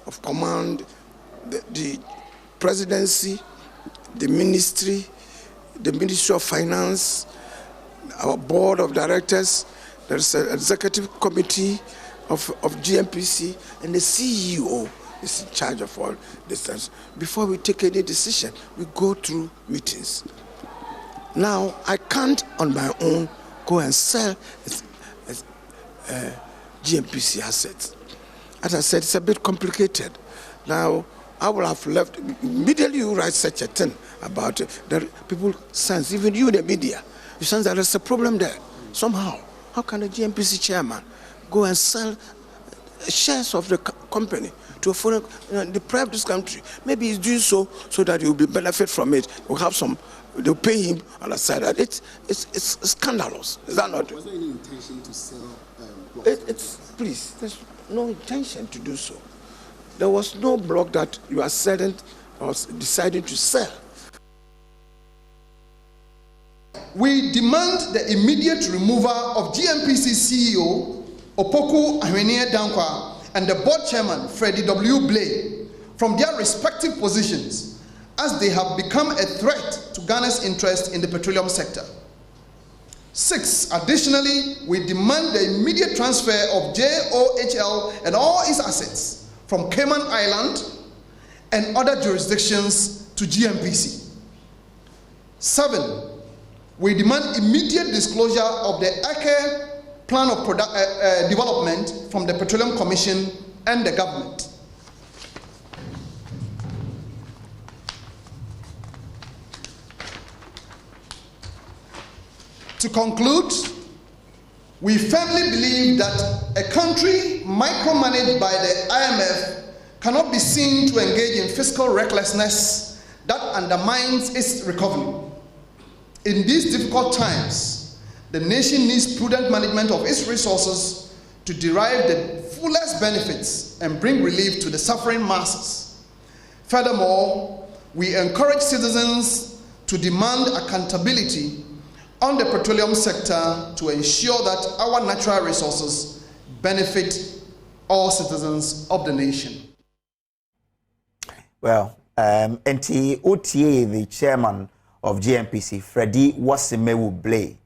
of command. The presidency, the ministry, the Ministry of Finance, our board of directors, there's an executive committee of GNPC, and the CEO is in charge of all this. Before we take any decision, we go through meetings. Now, I can't on my own go and sell GNPC assets. As I said, it's a bit complicated. Now, I will have left, immediately you write such a thing about it, that people sense, even you in the media, you sense that there's a problem there. Somehow, how can a GNPC chairman go and sell shares of the company to a foreign, deprive this country? Maybe he's doing so that he will be benefit from it. We'll have some, they'll pay him on the side. It's scandalous. Is that not? Was there any intention to sell? Please, there's no intention to do so. There was no block that you are selling or deciding to sell. We demand the immediate removal of GNPC CEO Opoku Ahwenneɛ Dankwa and the board chairman Freddie W. Blay from their respective positions, as they have become a threat to Ghana's interest in the petroleum sector. 6. Additionally, we demand the immediate transfer of JOHL and all its assets from Cayman Island and other jurisdictions to GNPC. 7. We demand immediate disclosure of the Ake plan of development from the Petroleum Commission and the government. To conclude, we firmly believe that a country micromanaged by the IMF cannot be seen to engage in fiscal recklessness that undermines its recovery. In these difficult times, the nation needs prudent management of its resources to derive the fullest benefits and bring relief to the suffering masses. Furthermore, we encourage citizens to demand accountability on the petroleum sector to ensure that our natural resources benefit all citizens of the nation. Well, NT OTA, the chairman of GNPC, Freddie Wasimewu Blay,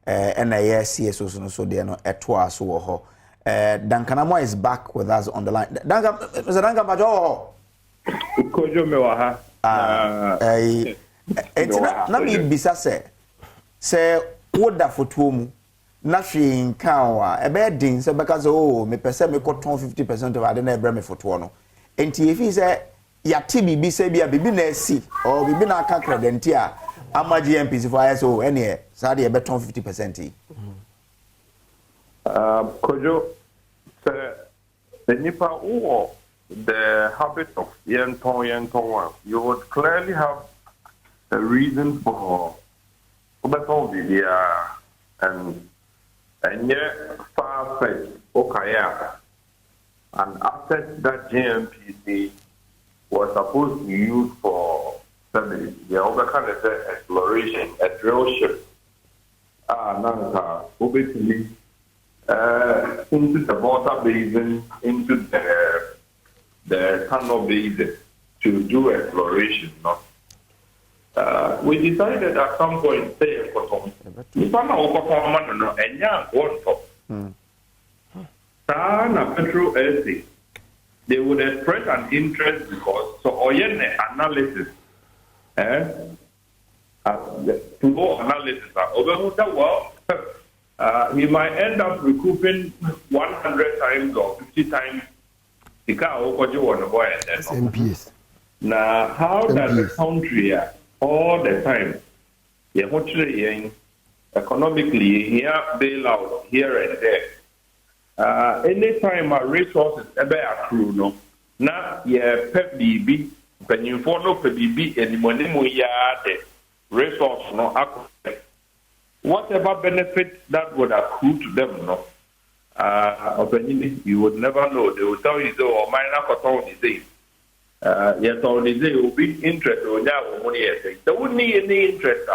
and CSO so they no etwa so ho. Dankanamo is back with us on the line. Mr. Danka Majo. Kojo mewaha. Na mi bisa say woda foto mu na hwe nkan wa ebe din se beka so oh me pese me ko ton 50% of ade na ebre me foto no enti efi se yate bibi se bia bibi na asi or bibi na aka credit a ama GNPC for ISO ene sa de ebe ton 50% Kojo, the nipa who the habit of yenton, you would clearly have a reason for the and yet far-fetched Okaya, an asset that GNPC was supposed to use for service. The other kind of exploration, a drill ship. Obviously, into the water basin, into the tunnel basin to do exploration. No? We decided at some point, say, if Petro essay, they would express an interest because so analysis, flow analysis, well, he might end up recouping 100 times or 50 times the car MPS. Now, how does the country all the time, economically, here bailout here and there. Anytime our resources ever accrue, no, now pep BB, when you follow pep BB and the money resource no accrue. Whatever benefit that would accrue to them, no, you would never know. They will tell you, so, or minor cotton is saying. Yes, on the day will be interest or money. There wouldn't need any interest.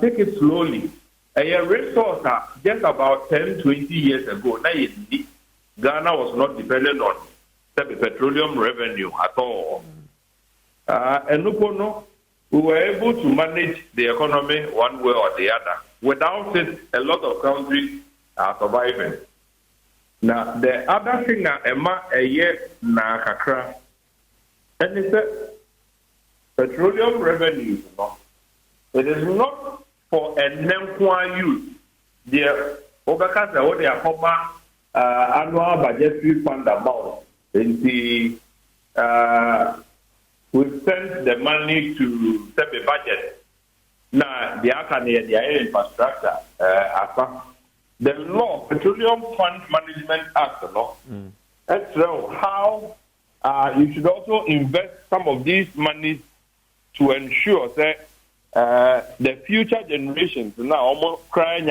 Take it slowly. A resource just about 10, 20 years ago, Ghana was not dependent on petroleum revenue at all. And we were able to manage the economy one way or the other. Without it, a lot of countries are surviving. Now, the other thing, Emma, a year na kakra, and it's petroleum revenue. It is not for a Nemkwa use. The Obakasa, what they are annual budgetary fund amount. In the we sent the money to set a budget. Now, the infrastructure, the law, Petroleum Fund Management Act, and so how you should also invest some of these monies to ensure that the future generations now almost crying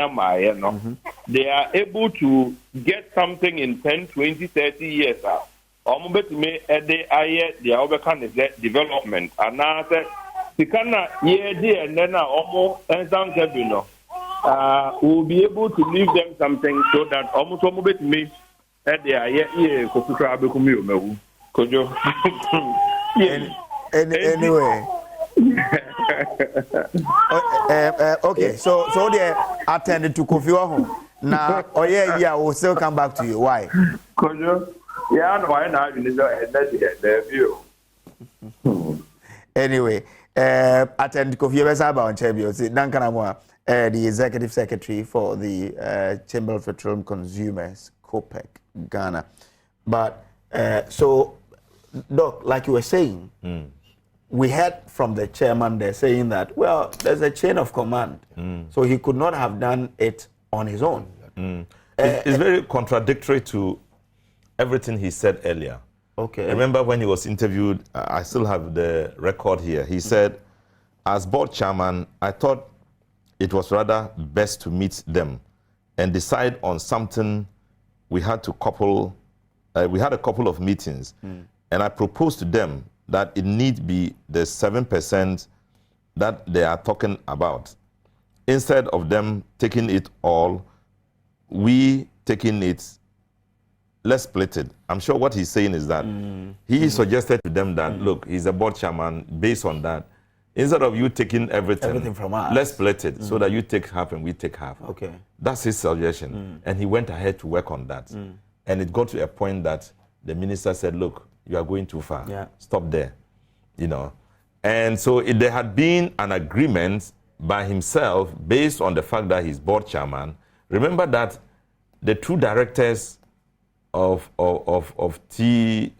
they are able to get something in 10, 20, 30 years. Almost may the other kind of development. And now, and then almost we'll be able to leave them something so that almost me at the anyway. Okay, so they attended to Kofi Wahon. Now, we'll still come back to you. Why? Anyway, attend Kofi Wahon on Chebio. Duncan Amwa, the executive secretary for the Chamber of Petroleum Consumers, COPEC, Ghana. But so, Doc, like you were saying, we heard from the chairman there saying that, well, there's a chain of command. So he could not have done it on his own. It's very contradictory to everything he said earlier. Okay. Remember when he was interviewed, I still have the record here. He said, as board chairman, I thought it was rather best to meet them and decide on something. We had a couple of meetings, and I proposed to them that it need be the 7% that they are talking about. Instead of them taking it all, we taking it, let's split it. I'm sure what he's saying is that he suggested to them that, look, he's a board chairman, based on that, instead of you taking everything from us, let's split it so that you take half and we take half. Okay. That's his suggestion. And he went ahead to work on that. And it got to a point that the minister said, look, you are going too far. Yeah. Stop there. And so there had been an agreement by himself based on the fact that he's board chairman. Remember that the two directors of the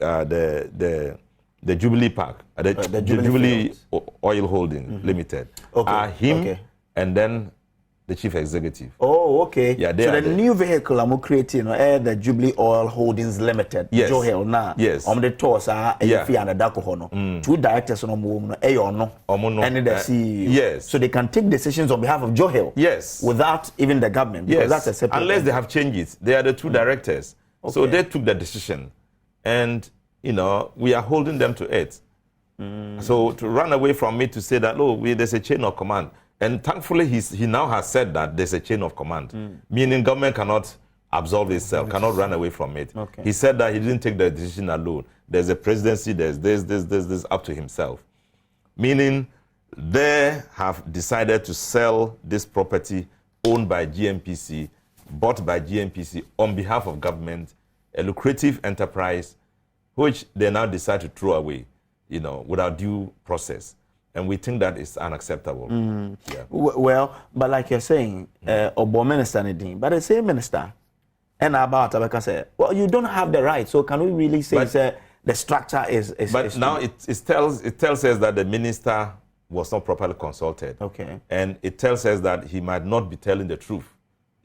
Jubilee Park, the Jubilee Oil Holding Limited, are him and then the chief executive. Oh, okay. Yeah, so the new vehicle I'm creating, the Jubilee Oil Holdings Limited. Yes. Johel na. Yes. The toss are two directors on no and the CEO. Yes. So they can take decisions on behalf of Johel. Yes. Without even the government. Yes. That's a separate unless they have changed it. They are the two directors. Okay. So they took the decision. And we are holding them to it. So to run away from it to say that, there's a chain of command. And thankfully, he now has said that there's a chain of command, meaning government cannot absolve itself, cannot run away from it. Okay. He said that he didn't take the decision alone. There's a presidency, there's this up to himself. Meaning they have decided to sell this property owned by GNPC, bought by GNPC on behalf of government, a lucrative enterprise, which they now decide to throw away, without due process. And we think that is unacceptable. Yeah. Well, but like you're saying, Obo Minister Nadine, but the same minister, and about Abeka said, well, you don't have the right. So can we really say the structure is? But now it tells us that the minister was not properly consulted. Okay. And it tells us that he might not be telling the truth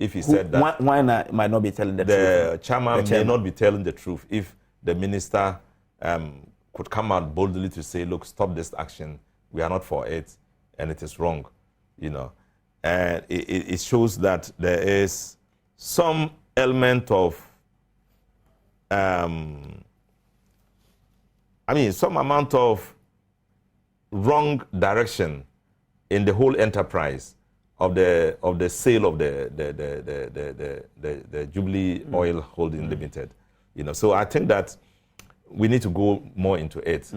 if he said that. Why might not be telling the truth? The chairman may not be telling the truth if the minister could come out boldly to say, look, stop this action. We are not for it, and it is wrong, And it shows that there is some element of, some amount of wrong direction in the whole enterprise of the sale of the Jubilee Oil Holding Limited, So I think that we need to go more into it.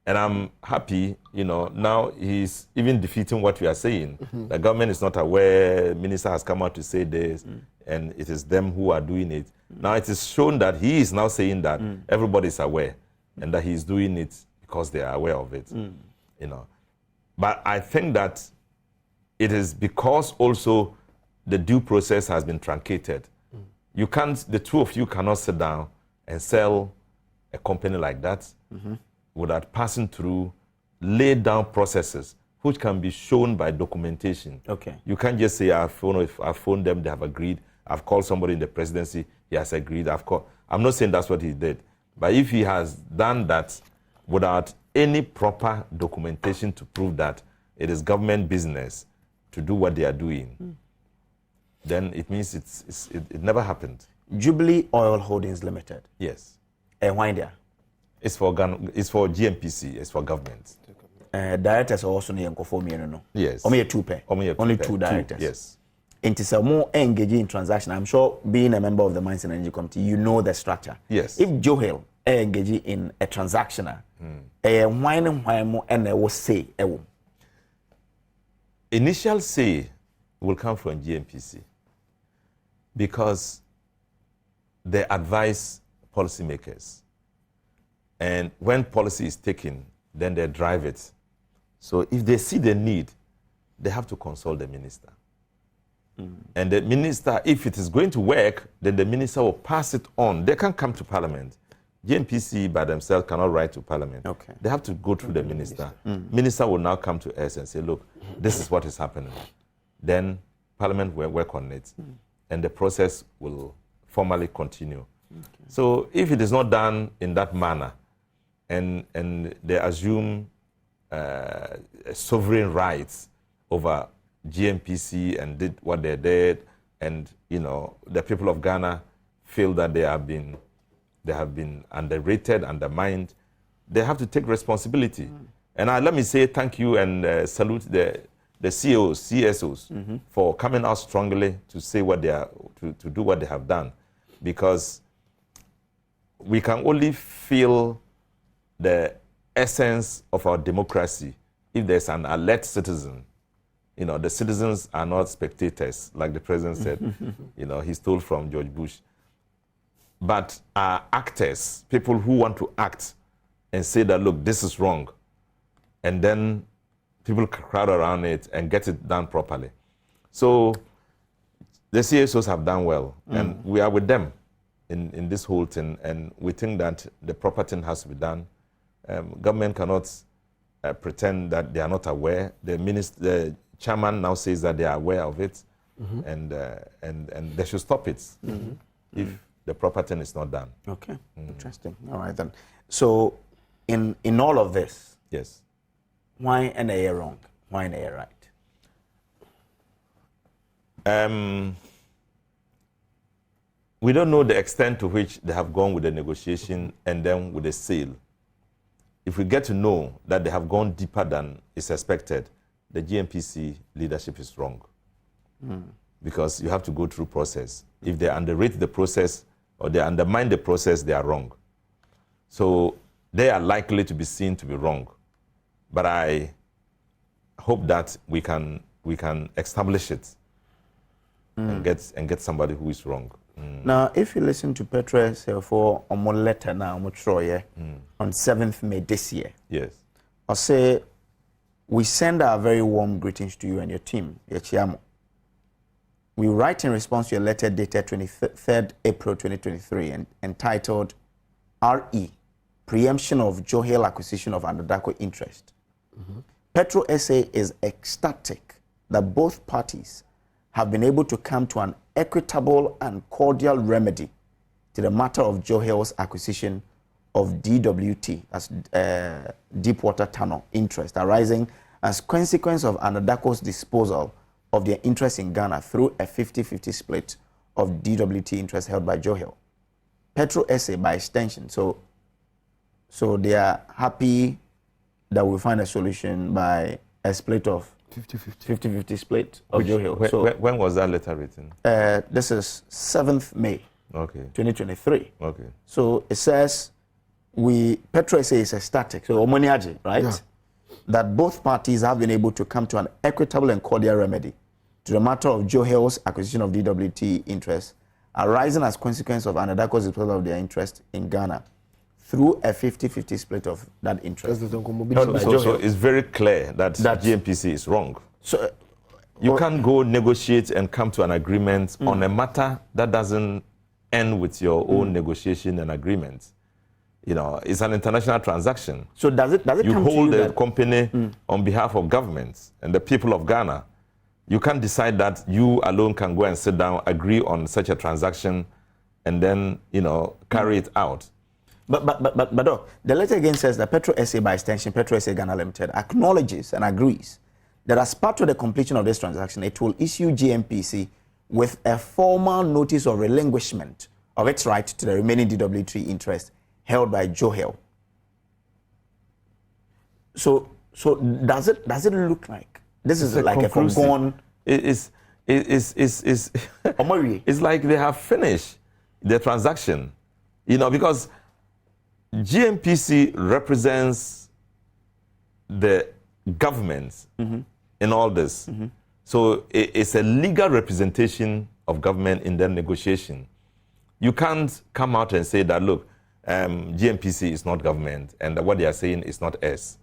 And I'm happy, now he's even defeating what we are saying. The government is not aware, minister has come out to say this, and it is them who are doing it. Now it is shown that he is now saying that everybody is aware, and that he's doing it because they are aware of it. But I think that it is because also the due process has been truncated. The two of you cannot sit down and sell a company like that without passing through laid down processes which can be shown by documentation. Okay. You can't just say, I've phoned them, they have agreed. I've called somebody in the presidency, he has agreed. I'm not saying that's what he did. But if he has done that without any proper documentation to prove that it is government business to do what they are doing, then it means it never happened. Jubilee Oil Holdings Limited. Yes. And why there? It's for GNPC, it's for government. Directors are also near no. Yes. Only two directors. Yes. It is a more engaging transaction. I'm sure being a member of the Mines and Energy Committee, you know the structure. Yes. If Johel engage in a transaction, why more and will say initial say will come from GNPC because they advise policymakers. And when policy is taken, then they drive it. So if they see the need, they have to consult the minister. And the minister, if it is going to work, then the minister will pass it on. They can't come to parliament. GNPC by themselves cannot write to parliament. Okay. They have to go through the minister. Minister will now come to us and say, look, this is what is happening. Then parliament will work on it. And the process will formally continue. Okay. So if it is not done in that manner, and they assume sovereign rights over GNPC and did what they did, and the people of Ghana feel that they have been underrated, undermined, they have to take responsibility. And let me say thank you and salute the CEOs, CSOs for coming out strongly to say what they are, to do what they have done, because we can only feel the essence of our democracy if there's an alert citizen. The citizens are not spectators, like the president said. He stole from George Bush. But are actors, people who want to act and say that, look, this is wrong. And then people crowd around it and get it done properly. So the CSOs have done well, and we are with them in this whole thing, and we think that the proper thing has to be done. Government cannot pretend that they are not aware. The chairman now says that they are aware of it, and they should stop it if the proper thing is not done. Okay, interesting. All right then. So, in all of this, yes, why NAA wrong? Why NAA right? We don't know the extent to which they have gone with the negotiation and then with the sale. If we get to know that they have gone deeper than is expected, the GNPC leadership is wrong. Because you have to go through process. If they underrate the process or they undermine the process, they are wrong. So they are likely to be seen to be wrong. But I hope that we can establish it and get somebody who is wrong. Now, if you listen to Petrosa for a letter now, on 7th May this year, yes, I'll say we send our very warm greetings to you and your team, Yachiamo. We write in response to your letter dated 23rd April 2023 and entitled RE, Preemption of Johel Acquisition of Anadarko Interest. Petro SA is ecstatic that both parties have been able to come to an equitable and cordial remedy to the matter of Johel's acquisition of DWT, as Deepwater Tunnel interest, arising as consequence of Anadarko's disposal of their interest in Ghana through a 50-50 split of DWT interest held by Johel. Petro SA by extension. So they are happy that we'll find a solution by a split of 50-50 split of Johel. So when was that letter written? This is 7th May, 2023. Okay. So it says Petro SA is ecstatic, so Omoniaji, right? Yeah. That both parties have been able to come to an equitable and cordial remedy to the matter of Johel's acquisition of DWT interest arising as consequence of Anadarko's disposal of their interest in Ghana through a 50-50 split of that interest. So it's very clear that GNPC is wrong. So you can't go negotiate and come to an agreement on a matter that doesn't end with your own negotiation and agreement. You know, it's an international transaction. So does it you come hold to you a company on behalf of governments and the people of Ghana. You can't decide that you alone can go and sit down, agree on such a transaction, and then, you know, carry it out. But the letter again says that Petro SA, by extension, Petro SA Ghana Limited, acknowledges and agrees that as part of the completion of this transaction, it will issue GNPC with a formal notice of relinquishment of its right to the remaining DWT interest held by Johel. So does it look like this is like a foregone? It's like they have finished the transaction, you know, because GNPC represents the government in all this. So it's a legal representation of government in their negotiation. You can't come out and say that, look, GNPC is not government and what they are saying is not us.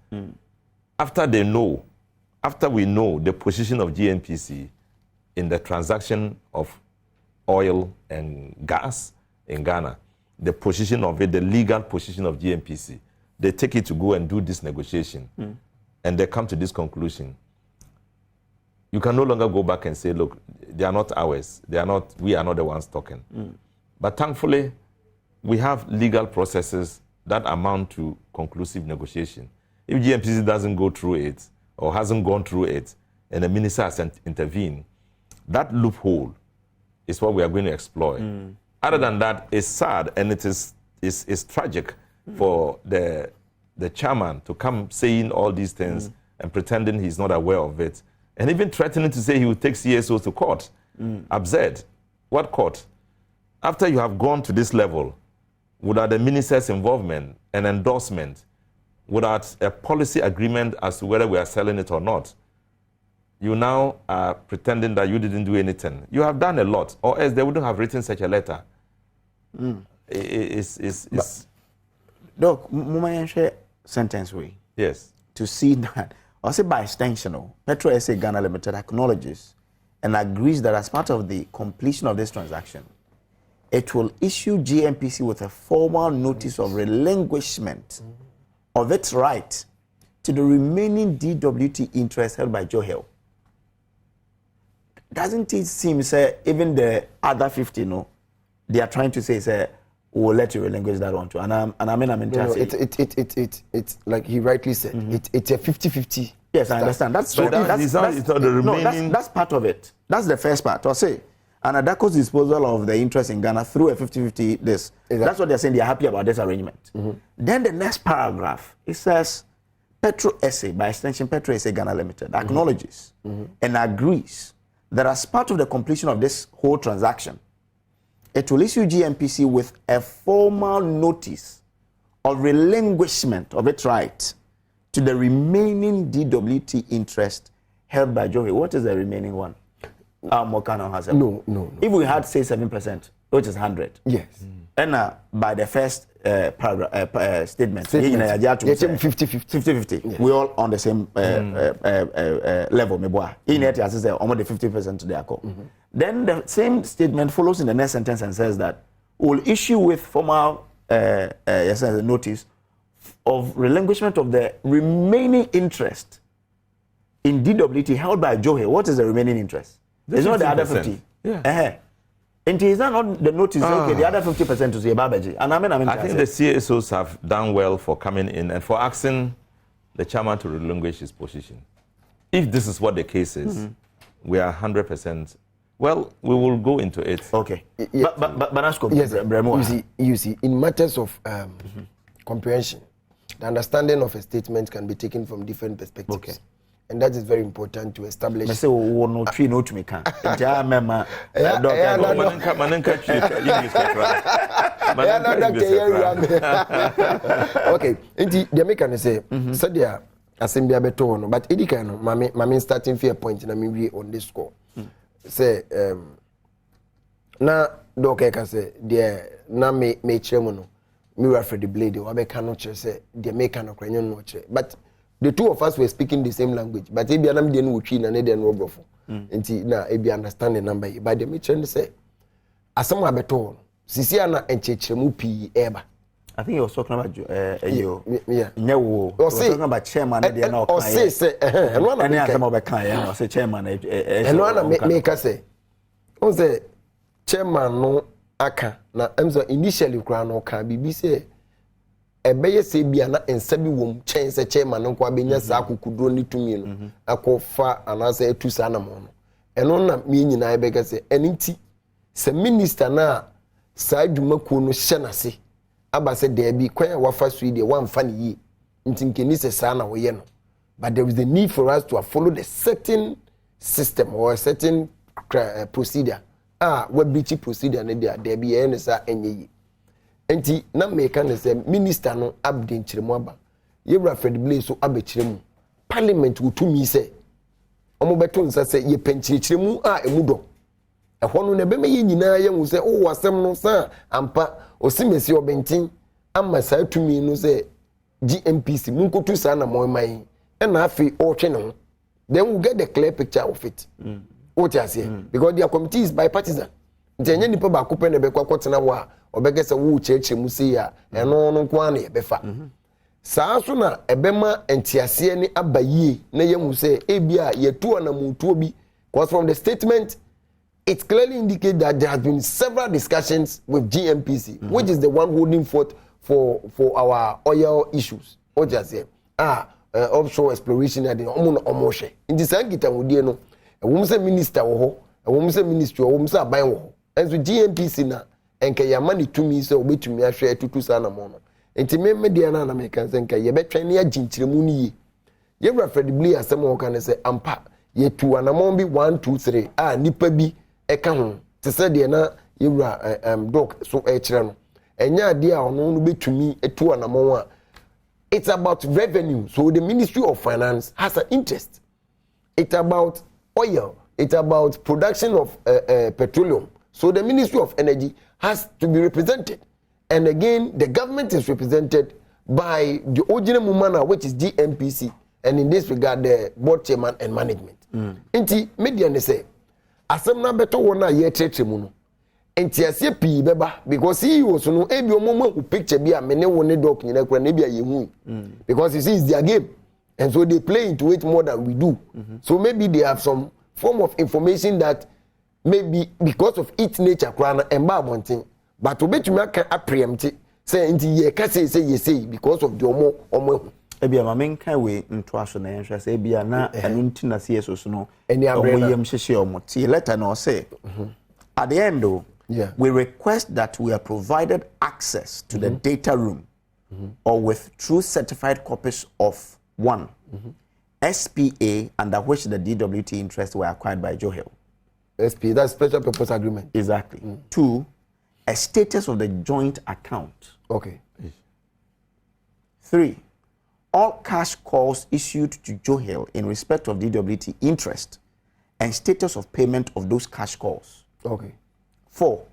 After we know the position of GNPC in the transaction of oil and gas in Ghana, the position of it, the legal position of GNPC, they take it to go and do this negotiation. And they come to this conclusion. You can no longer go back and say, look, they are not ours. We are not the ones talking. But thankfully, we have legal processes that amount to conclusive negotiation. If GNPC doesn't go through it or hasn't gone through it and the minister has intervened, that loophole is what we are going to exploit. Other than that, it's sad and it is tragic for the chairman to come saying all these things and pretending he's not aware of it and even threatening to say he will take CSOs to court. Absurd. What court? After you have gone to this level, without the minister's involvement and endorsement, without a policy agreement as to whether we are selling it or not, you now are pretending that you didn't do anything. You have done a lot, or else they wouldn't have written such a letter. Doc, sentence way. Yes. To see that Also by extension, PetroSA Ghana Limited acknowledges and agrees that as part of the completion of this transaction, it will issue GNPC with a formal notice of relinquishment of its right to the remaining DWT interest held by Joe Hill. Doesn't it seem, say, even the other 50, no, they are trying to say, we'll let you relinquish that one too. And I mean, it's like he rightly said, it's a 50-50. Yes, I understand. That's part of it. That's the first part. I'll say. And Adako's disposal of the interest in Ghana through a 50-50 this. Exactly. That's what they're saying. They're happy about this arrangement. Then the next paragraph, it says, PetroSA, by extension PetroSA Ghana Limited, acknowledges and agrees that as part of the completion of this whole transaction, it will issue GNPC with a formal notice of relinquishment of its right to the remaining DWT interest held by Joe Hill. What is the remaining one? Mokano has no. If we had, say, 7%, which is 100. Yes. And by the first paragraph, statement. 50-50. 50-50. Yes. We all on the same level. In it, as I say, almost the 50% to their call. Then the same statement follows in the next sentence and says that we'll issue with formal notice of relinquishment of the remaining interest in DWT held by Joe Hill. What is the remaining interest? It's not the other 50. Yeah. And is that not the notice? Okay, the other 50% to say Babaji. And I think the CSOs have done well for coming in and for asking the chairman to relinquish his position. If this is what the case is, we are 100%. Well, we will go into it. Okay. Yeah. But yes, you see, in matters of comprehension, the understanding of a statement can be taken from different perspectives. Okay. And that is very important to establish. I say, no tree, no to me. Okay. The American say, so there, assembly beto, but it can, my starting fair point in a movie on this score. Say, na doke can say, dear, na me chairman, me for the blade, or I cannot say, the American Ukrainian watch, but. The two of us were speaking the same language, but if you are not doing Uchina, and then Robrofo, and now if you understand the number, by the mission say, as some have told, Sisiana and Chechemupi Eba. I think you were talking about no, or talking about chairman, or say, and one of say chairman, and one make us say, oh, say chairman no aka na emso initially crown no can be say. Ebeye se bia na ensabi wom chen se chairman no kwa benya sa akukudro ni tumi no akofa anase etusa na mo no eno na me nyina ebeka se eniti se minister na sa adwumakuo no hye na se aba se da bi kwan wafa so ide wamfa ne yi ntinkeni se sa na wo ye no, but there is the need for us to follow the certain system or a certain procedure we breach procedure ne there bi ye ne sa enye yi. Enti na meka ne se minister no abden kiremu aba yewra Fred Blay so abekiremu parliament wutumi se omo beto nsa se ye penchirikiremu emudo ehwo no ne bema ye nyina ye hu se o wasem no sa ampa osimesi obentin amma sa tumi no se GNPC munkotu sa na moiman e na afi o twe no, then we get the clear picture of it. What you say because their committee is bipartisan. Ntenye nipa ba ko pe ne be kwakotena wa obegese wo cheche musi ya eno no kwa na ebefa saa so na ebema entiase ni abayi na yemu se ebia yetu na mutuo bi, because from the statement it clearly indicates that there has been several discussions with GNPC, which is the one holding forth for our oil issues. What you say offshore exploration at the omoshe in the sangita wudie no ewum se minister wo ho ewum se ministry wo se aban wo ho enso GNPC na enke ya mani tumi se obetumi ahwe atutu sana mo no enti media na na meka se enke ye betwen ne aginkyiremu ni ye yewra Fred Blay asem wo kan se ampa yetu anamon bi 1 2 3 nipa bi eka ho te se de na yewra doc so kire no enya ade a ono no betumi etu anamon a it's about revenue, so the Ministry of Finance has an interest. It's about oil, it's about production of petroleum, so the Ministry of Energy has to be represented. And again, the government is represented by the original Mumana, which is GNPC, and in this regard the board chairman and management. Inti media ne say asem na beto wona ye tretre mu no. Inti ase pi beba because he was no ebi omomo picture bi a me ne woni doc nyina kura na bi a ye hu. Because you see it's their game. And so they play into it more than we do. So maybe they have some form of information that maybe because of its nature krana emba bontin but obetumi aka preempt say nti ye ka say ye say because of the omo ebia ma menka we nto aso na yenhwa say ebia na anu nti na say so no any umbrella yem hyehye omo ti letter no say at the end though, we request that we are provided access to the data room or with true certified copies of one SPA under which the DWT interests were acquired by Joe Hill. SPA, that's special purpose agreement. Exactly. 2, a status of the joint account. Okay. 3, all cash calls issued to Joe Hill in respect of DWT interest and status of payment of those cash calls. Okay. 4,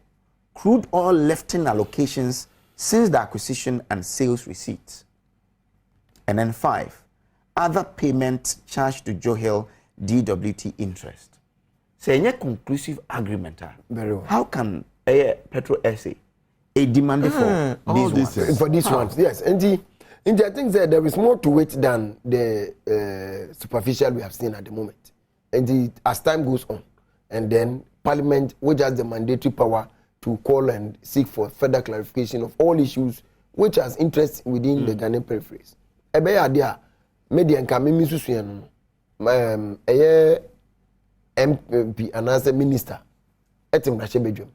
crude oil lifting allocations since the acquisition and sales receipts. And then 5, other payments charged to Joe Hill DWT interest. So any conclusive agreement. Very well. How can a Petrosa a demand for these ones? For these ones, yes. And I think that there is more to it than the superficial we have seen at the moment. And as time goes on, and then Parliament, which has the mandatory power to call and seek for further clarification of all issues which has interest within the Ghanaian peripheries. Ebe idea media nka memi susu no MP anase minister etim na shebedwam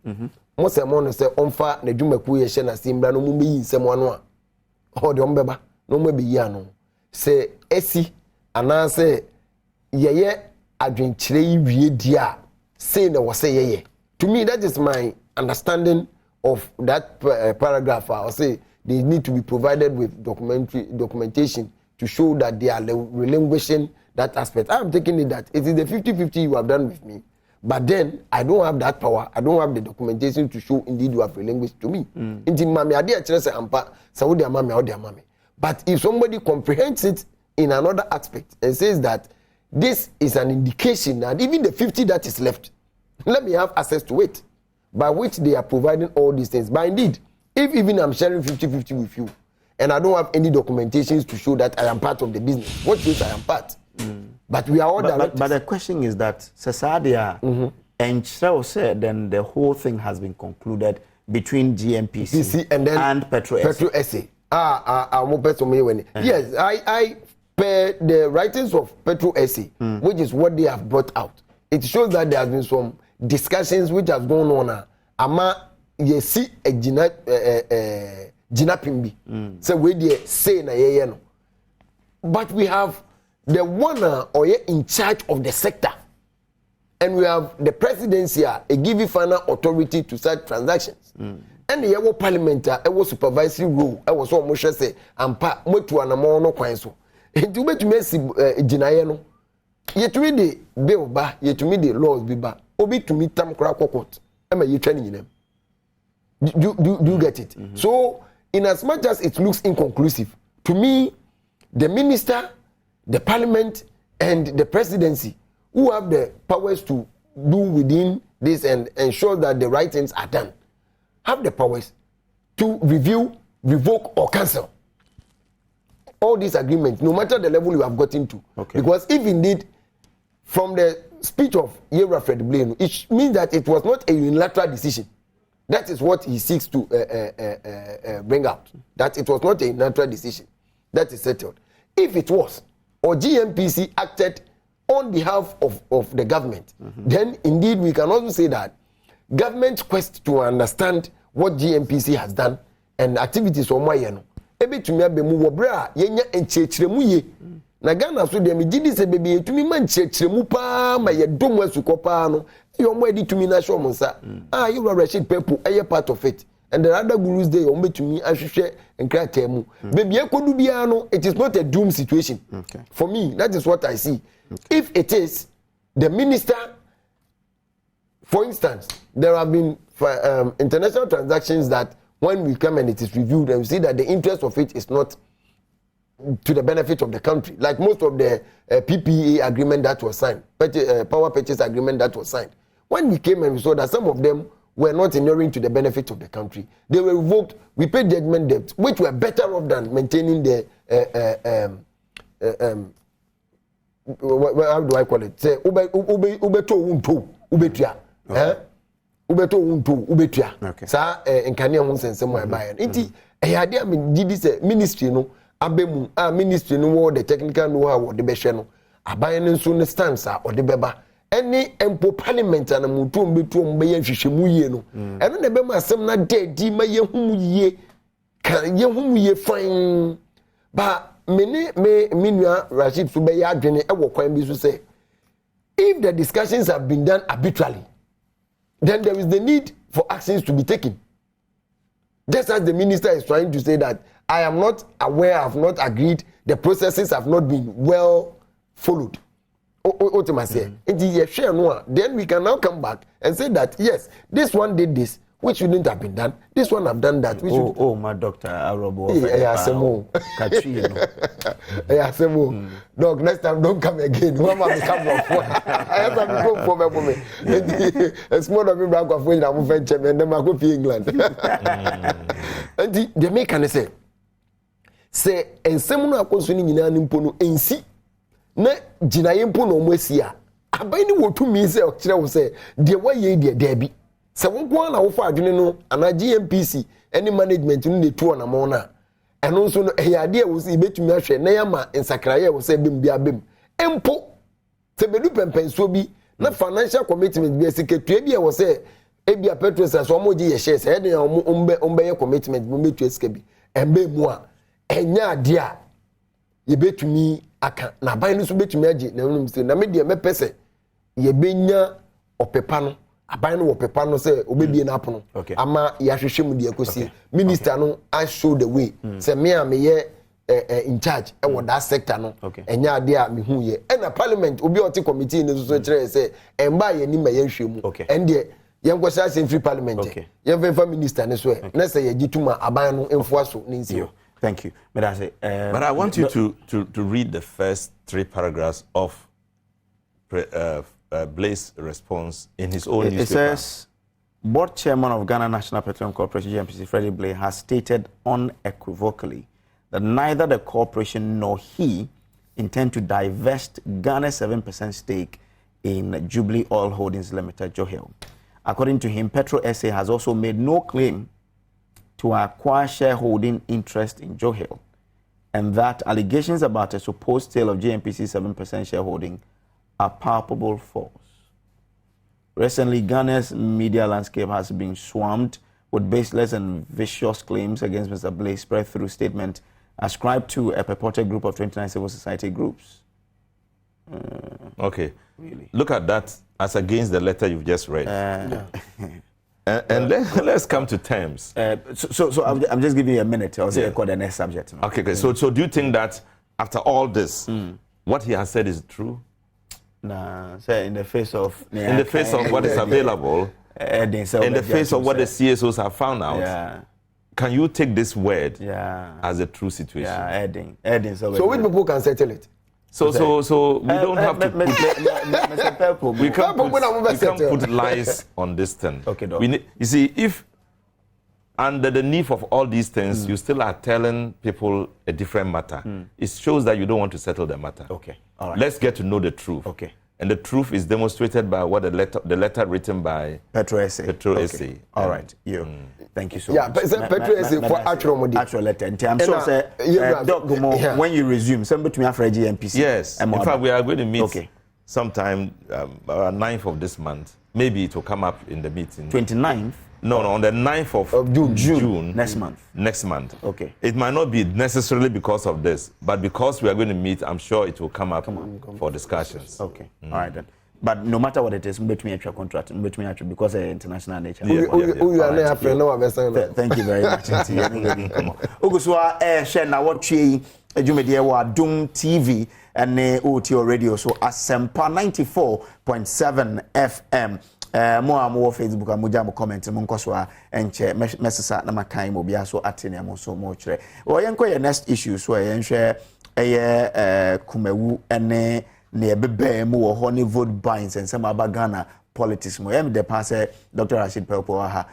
mo se mo no se onfa na dwumaku ye hye na simbra no mo meyi nsem ano a o de ombeba no mo beyi ano se esi anase yeye adwenkyire yi wie dia say na wose yeye. To me that is my understanding of that paragraph. I say they need to be provided with documentation to show that they are relinquishing that aspect. I'm taking it that it is the 50-50 you have done with me, but then I don't have that power. I don't have the documentation to show indeed you have relinquished to me. But if somebody comprehends it in another aspect and says that this is an indication that even the 50 that is left, let me have access to it, by which they are providing all these things. But indeed, if even I'm sharing 50-50 with you, and I don't have any documentations to show that I am part of the business, what means I am part? But we are all but the question is that Cesadia and Cheryl said then the whole thing has been concluded between GNPC and Petrosa. Yes, I per the writings of Petrosa, which is what they have brought out. It shows that there has been some discussions which have gone on. Ama yesi a jinapimbi. So we dey say na ye no. But we have the one or in charge of the sector, and we have the presidency a give final authority to such transactions. And the Yawo Parliament was supervisory role. I was almost say ampa motu anamo no kwan so. Nti ubetumi si jinaye no. Yetumi de bill ba, yetumi de laws bi ba. Obi tumi tam kra kokot. Am you training them? Do you get it? So in as much as it looks inconclusive, to me, the minister, the parliament, and the presidency, who have the powers to do within this and ensure that the right things are done, have the powers to review, revoke, or cancel all these agreements, no matter the level you have gotten to. Okay. Because if indeed, from the speech of Yera Fred Blaine, it means that it was not a unilateral decision. That is what he seeks to bring out. That it was not a unilateral decision. That is settled. If it was, or GNPC acted on behalf of the government, then indeed we can also say that government's quest to understand what GNPC has done and activities on my end. Ebe tumi abemu wobra yenya enchechiremu ye na Ghana so dem gidi se bebe etumi man enchechiremu pa ma ye domo asukopa no yo mo edi tumi na show monsa you are Rashid Pepo eye part of it, and the other gurus dey o metumi ahwehwe nkrata mu bebe ekodu bia no. It is not a doom situation. For me, that is what I see. If it is the minister, for instance, there have been international transactions that when we come and it is reviewed and we see that the interest of it is not to the benefit of the country. Like most of the PPA agreement that was signed, power purchase agreement that was signed. When we came and we saw that some of them were not inuring to the benefit of the country, they were revoked. We paid judgment debts, which were better off than maintaining the how do I call it? Say ubeto unto ubetua. Ubeto unto ubetua. Sa nkane ho nsensem wa ba ya. Nti ehade am gidi say ministry no abemu ministry no wo the technical know how de behwe no aban no nso ne stance a ode beba any empo parliament na mutu mbetu mbe hwehwemu yie no eno na bema asem na dedi ma yehum yie kan yehum yie fine ba minua Rashid so be ya adwene e wo kwan bi so say if the discussions have been done arbitrarily, then there is the need for actions to be taken. Just as the minister is trying to say that I am not aware, I have not agreed, the processes have not been well followed. Then we can now come back and say that yes, this one did this, which shouldn't have been done. This one have done that. My doctor, Arobo. Doc, next time don't come again. Mama become one. I have to go for me. A small of me back of when I'm venture and then I go to England. And the make say and someone concerning in an impono in see na jinayempo no mwesia abani wotu mi say okire say de waye de debi se wonko na wo fa adwene no ana GNPC any management no de to na mo na eno nso no eyade wo si betumi ahwe na yama nsakraye wo say bem bia bem empo se bedu pempenso bi na financial commitment bi esiketua bi e wo say ebia Petrosa so mo gi ye share say de ombe ye commitment mo metu esika bi embe mu a enya ade a ye betumi aka na ban no so betumi agi na num say na me de me pese ye benya opepa no aban no opepa no say obebie na apono ama ya hwehwe mu de akosi minister no I show the way say me am ye in charge e wo that sector no enya ade a me hu ye e na parliament obi oti committee no so kire say emba ye ni ma ye hwehwe mu and de yen go say free parliament yen fa minister ne so e na say ye gituma aban no enfo aso ni nsi. Thank you. But I want you to read the first 3 paragraphs of Blaze's response in his own newspaper. It says, Board Chairman of Ghana National Petroleum Corporation, GNPC, Freddie Blaze, has stated unequivocally that neither the corporation nor he intend to divest Ghana's 7% stake in Jubilee Oil Holdings Limited, Johel. According to him, Petro SA has also made no claim to acquire shareholding interest in Johel, and that allegations about a supposed sale of GNPC's 7% shareholding are palpable false. Recently, Ghana's media landscape has been swamped with baseless and vicious claims against Mr. Blaze spread through statements ascribed to a purported group of 29 civil society groups. Okay. Really? Look at that as against the letter you've just read. And let's come to terms. So I'm just giving you a minute. I'll say record the next subject. Okay, good. So do you think that after all this, what he has said is true? Nah, say in the face of what is available, in the face of what the CSOs have found out, can you take this word as a true situation? Yeah, adding. So which people can settle it? So we don't have to put, we can't put lies on this thing. Okay, Doc. You see, if under the need of all these things, you still are telling people a different matter, it shows that you don't want to settle the matter. Okay, all right. Let's get to know the truth. Okay. And the truth is demonstrated by what the letter written by Petro SA. All right. Thank you so much. Petro SA for actual letter. I'm sure, sir, when you resume, somebody to me after GNPC. Yes. In fact, we are going to meet sometime 9th of this month. Maybe it will come up in the meeting. 29th? No, on the 9th of June. Next month. Next month. Okay. It might not be necessarily because of this, but because we are going to meet, I'm sure it will come up for discussions. Okay. All right then. But no matter what it is, between actual contract, between actual because of international nature. Thank you very much. Oguswa share Nnawotwi Yi Adom TV and OTO radio so Asempa 94.7 FM. mo am wo Facebook amuja mo comment mo nkoso a enche mesesa na makan mo bia so atene mo so mo kire o yenko ye next issue so ye nhwe eye kumawu ene ne ebebe mu wo ho ne vote buying sense ma ba Ghana politics mo yem de pass Dr. Rashid Pelpo ha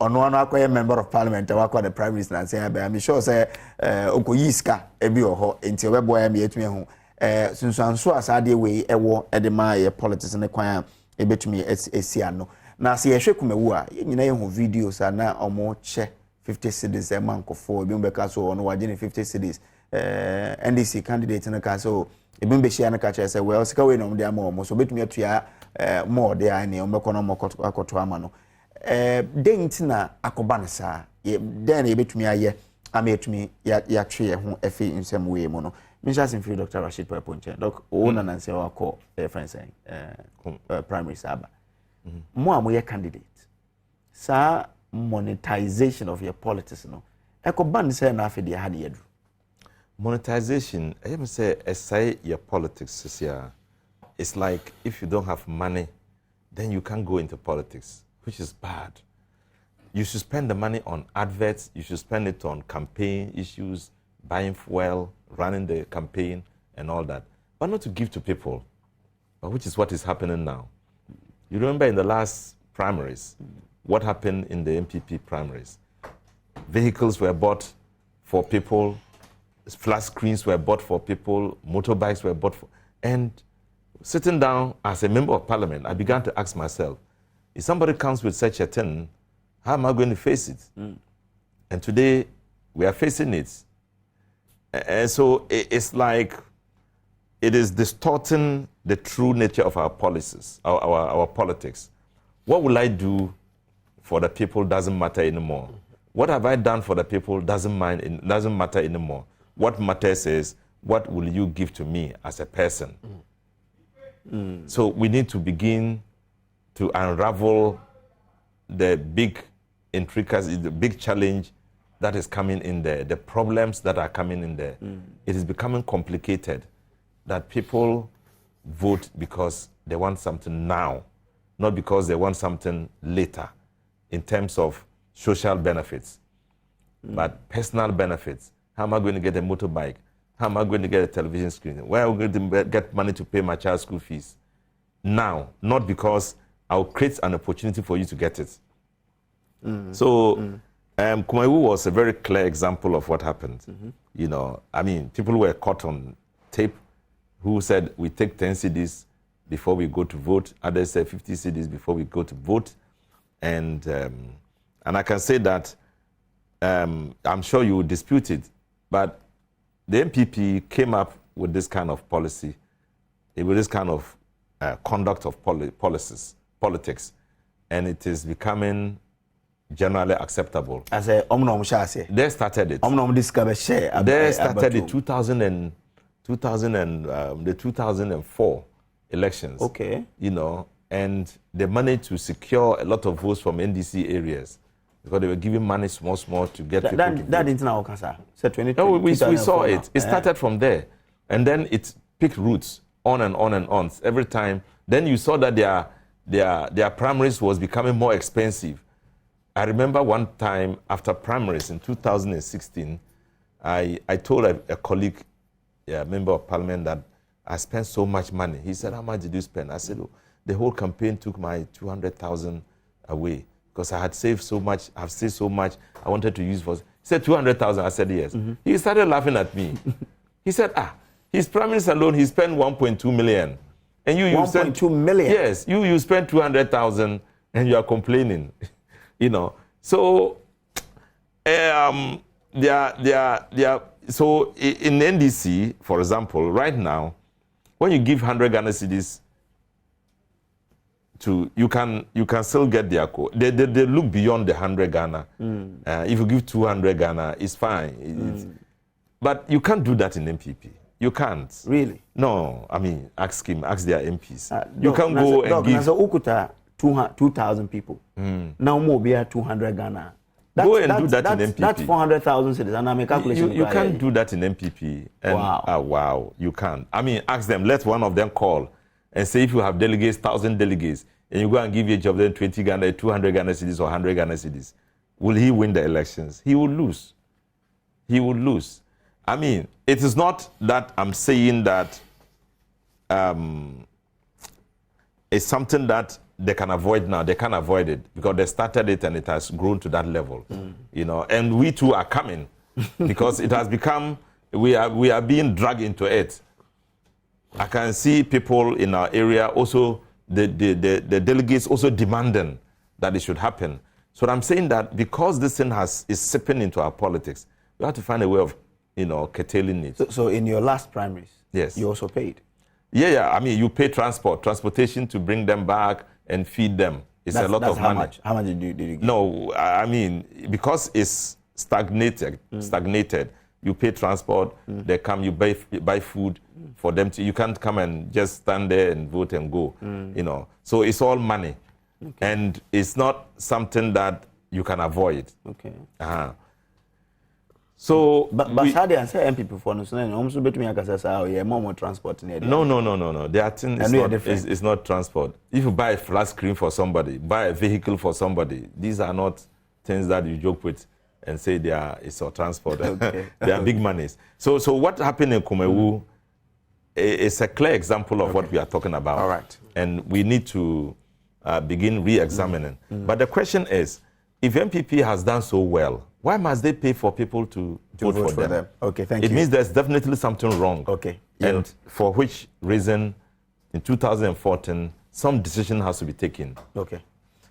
ono akoye member of parliament wa kwa the prime minister and say I'm sure say okoyi ska ebi ho enti obebo ya me etumi hu sunsuanso asade we ewo edema ye politics ne kwan ebetumi esiano na se yehwe kumawu a nyina ye hu videos na omo che 50 cedis e mankofo ebi mbeka so ono waje ne 50 cedis NDC candidate na ka so ebi mbehia na ka che say well sika we no mde ama omo so betumi atua more there ani ombeko no akoto ama no dent na akoba ne sa den e betumi aye ama etumi ya twe ho efi nsem we mu no Mr. Simfree Dr. Rashid Pelpo doc o na nanse wa call friend saying primary saba mo amoye candidate sa monetization of your politics no ekoba ne say na afi de ha de yadu monetization I am say aside your politics here it's like if you don't have money then you can't go into politics, which is bad. You should spend the money on adverts, you should spend it on campaign issues, buying fuel, running the campaign and all that, but not to give to people, which is what is happening now. You remember in the last primaries, what happened in the MPP primaries? Vehicles were bought for people, flat screens were bought for people, motorbikes were bought for, and sitting down as a member of parliament, I began to ask myself, if somebody comes with such a thing, how am I going to face it? And today, we are facing it. And so it's like it is distorting the true nature of our policies, our politics. What will I do for the people doesn't matter anymore. What have I done for the people doesn't matter anymore. What matters is, what will you give to me as a person? So we need to begin to unravel the big intricacies, the big challenge that is coming in there, the problems that are coming in there. It is becoming complicated that people vote because they want something now, not because they want something later in terms of social benefits, but personal benefits. How am I going to get a motorbike? How am I going to get a television screen? Where am I going to get money to pay my child's school fees? Now, not because I'll create an opportunity for you to get it. Kumawu was a very clear example of what happened. You know, I mean, people were caught on tape who said, we take 10 cedis before we go to vote. Others said 50 cedis before we go to vote. And I can say that I'm sure you would dispute it, but the MPP came up with this kind of policy, with this kind of conduct of politics, and it is becoming generally acceptable. As a omnom shase. They started it. Omnom discover share. They started the 2004 elections. Okay. You know, and they managed to secure a lot of votes from NDC areas, because they were giving money small to get people to vote. That didn't know, sir. No, we saw it. It started from there. And then it picked roots on and on and on every time. Then you saw that their primaries was becoming more expensive. I remember one time after primaries in 2016, I told a colleague, a member of parliament, that I spent so much money. He said, how much did you spend? I said, oh, the whole campaign took my 200,000 away, because I had saved so much, I've saved so much, I wanted to use for. He said 200,000. I said yes. He started laughing at me. He said, his prime minister alone, he spent 1.2 million. And you 1.2 million? Yes, you spent 200,000 and you are complaining. You know. So so in NDC, for example, right now, when you give 100 Ghana cedis to, you can still get their code. They look beyond the 100 Ghana. If you give 200 Ghana, it's fine. But you can't do that in MPP. You can't. Really? No. I mean, ask their MPs. You can go and give. So Ukuta 2,000 people. Now more be 200 Ghana. Go and do that in MPP. That's 400,000 citizens. And I'm a calculation. You can't do that in MPP. And, wow. Wow. You can't. I mean, ask them. Let one of them call and say, if you have delegates, 1,000 delegates, and you go and give a job then 20 Ghana, 200 Ghana cedis or 100 Ghana cedis, will he win the elections? He will lose. He will lose. I mean, it is not that I'm saying that it's something that they can avoid now. They can't avoid it because they started it and it has grown to that level, you know. And we too are coming because it has become, we are being dragged into it. I can see people in our area also, the delegates also demanding that it should happen. So I'm saying that because this thing is sipping into our politics, we have to find a way of, you know, curtailing it. So in your last primaries, yes, you also paid? Yeah. I mean, you pay transportation to bring them back and feed them. It's a lot of money. How much did you get? No, I mean, because it's stagnated, you pay transport, they come, you buy food for them to, you can't come and just stand there and vote and go, you know. So it's all money. Okay. And it's not something that you can avoid. Okay. So, but how they say MPP for no, so bet me I can say more transport. No. Their thing is not transport. If you buy a flat screen for somebody, buy a vehicle for somebody, these are not things that you joke with and say it's for transport. Okay. They are big monies. So what happened in Kumewu is a clear example of what we are talking about. All right. And we need to begin re-examining. But the question is, if MPP has done so well, why must they pay for people to vote for them? Okay, thank you. It means there's definitely something wrong. Okay. And for which reason, in 2014, some decision has to be taken. Okay.